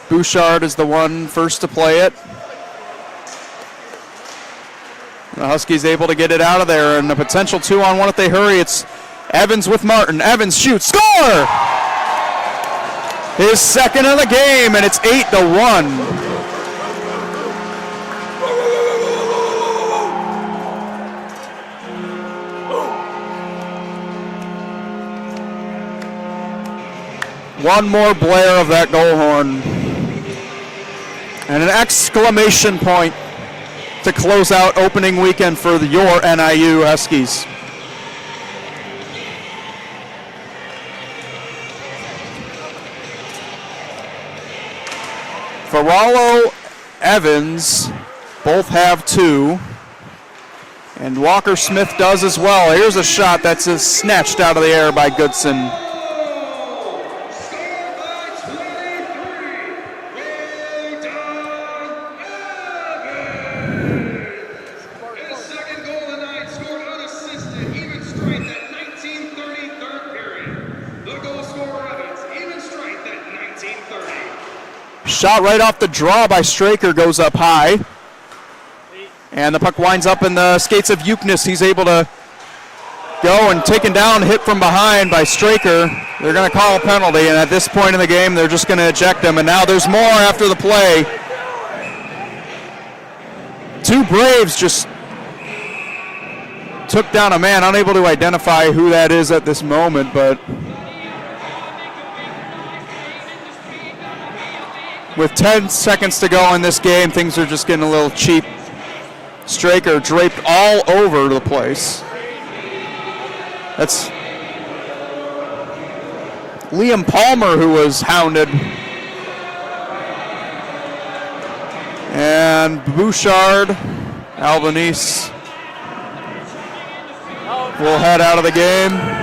Bouchard is the one first to play it. The Huskies able to get it out of there, and a potential 2-on-1 if they hurry. It's Evans with Martin. Evans shoots. Score! His second of the game, and it's 8-1. One more blare of that goal horn. And an exclamation point to close out opening weekend for your NIU Huskies. Farallo, Evans both have 2. And Walker Smith does as well. Here's a shot that's snatched out of the air by Goodson. Shot right off the draw by Straker goes up high. And the puck winds up in the skates of Eucnus. He's able to go and taken down, hit from behind by Straker. They're going to call a penalty, and at this point in the game, they're just going to eject him. And now there's more after the play. 2 Braves just took down a man, unable to identify who that is at this moment, but with 10 seconds to go in this game, things are just getting a little cheap. Straker draped all over the place. That's Liam Palmer who was hounded. And Bouchard, Albanese will head out of the game.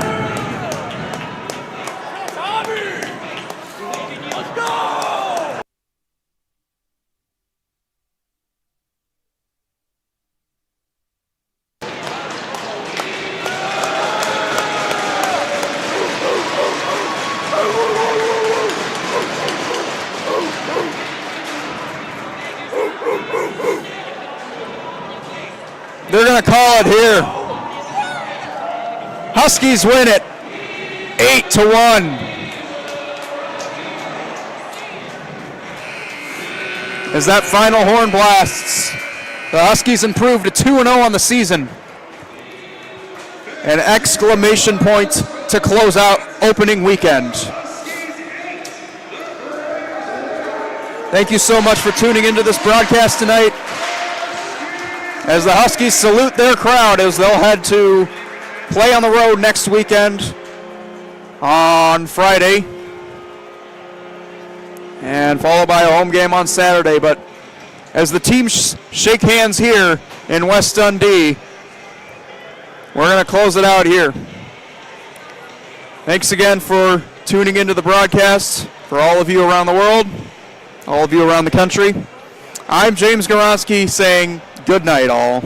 They're going to call it here. Huskies win it 8-1. As that final horn blasts, the Huskies improve to 2-0 on the season. An exclamation point to close out opening weekend. Thank you so much for tuning into this broadcast tonight, as the Huskies salute their crowd as they'll head to play on the road next weekend on Friday, and followed by a home game on Saturday. But as the teams shake hands here in West Dundee, we're going to close it out here. Thanks again for tuning into the broadcast, for all of you around the world, all of you around the country. I'm James Goronsky saying good night, all.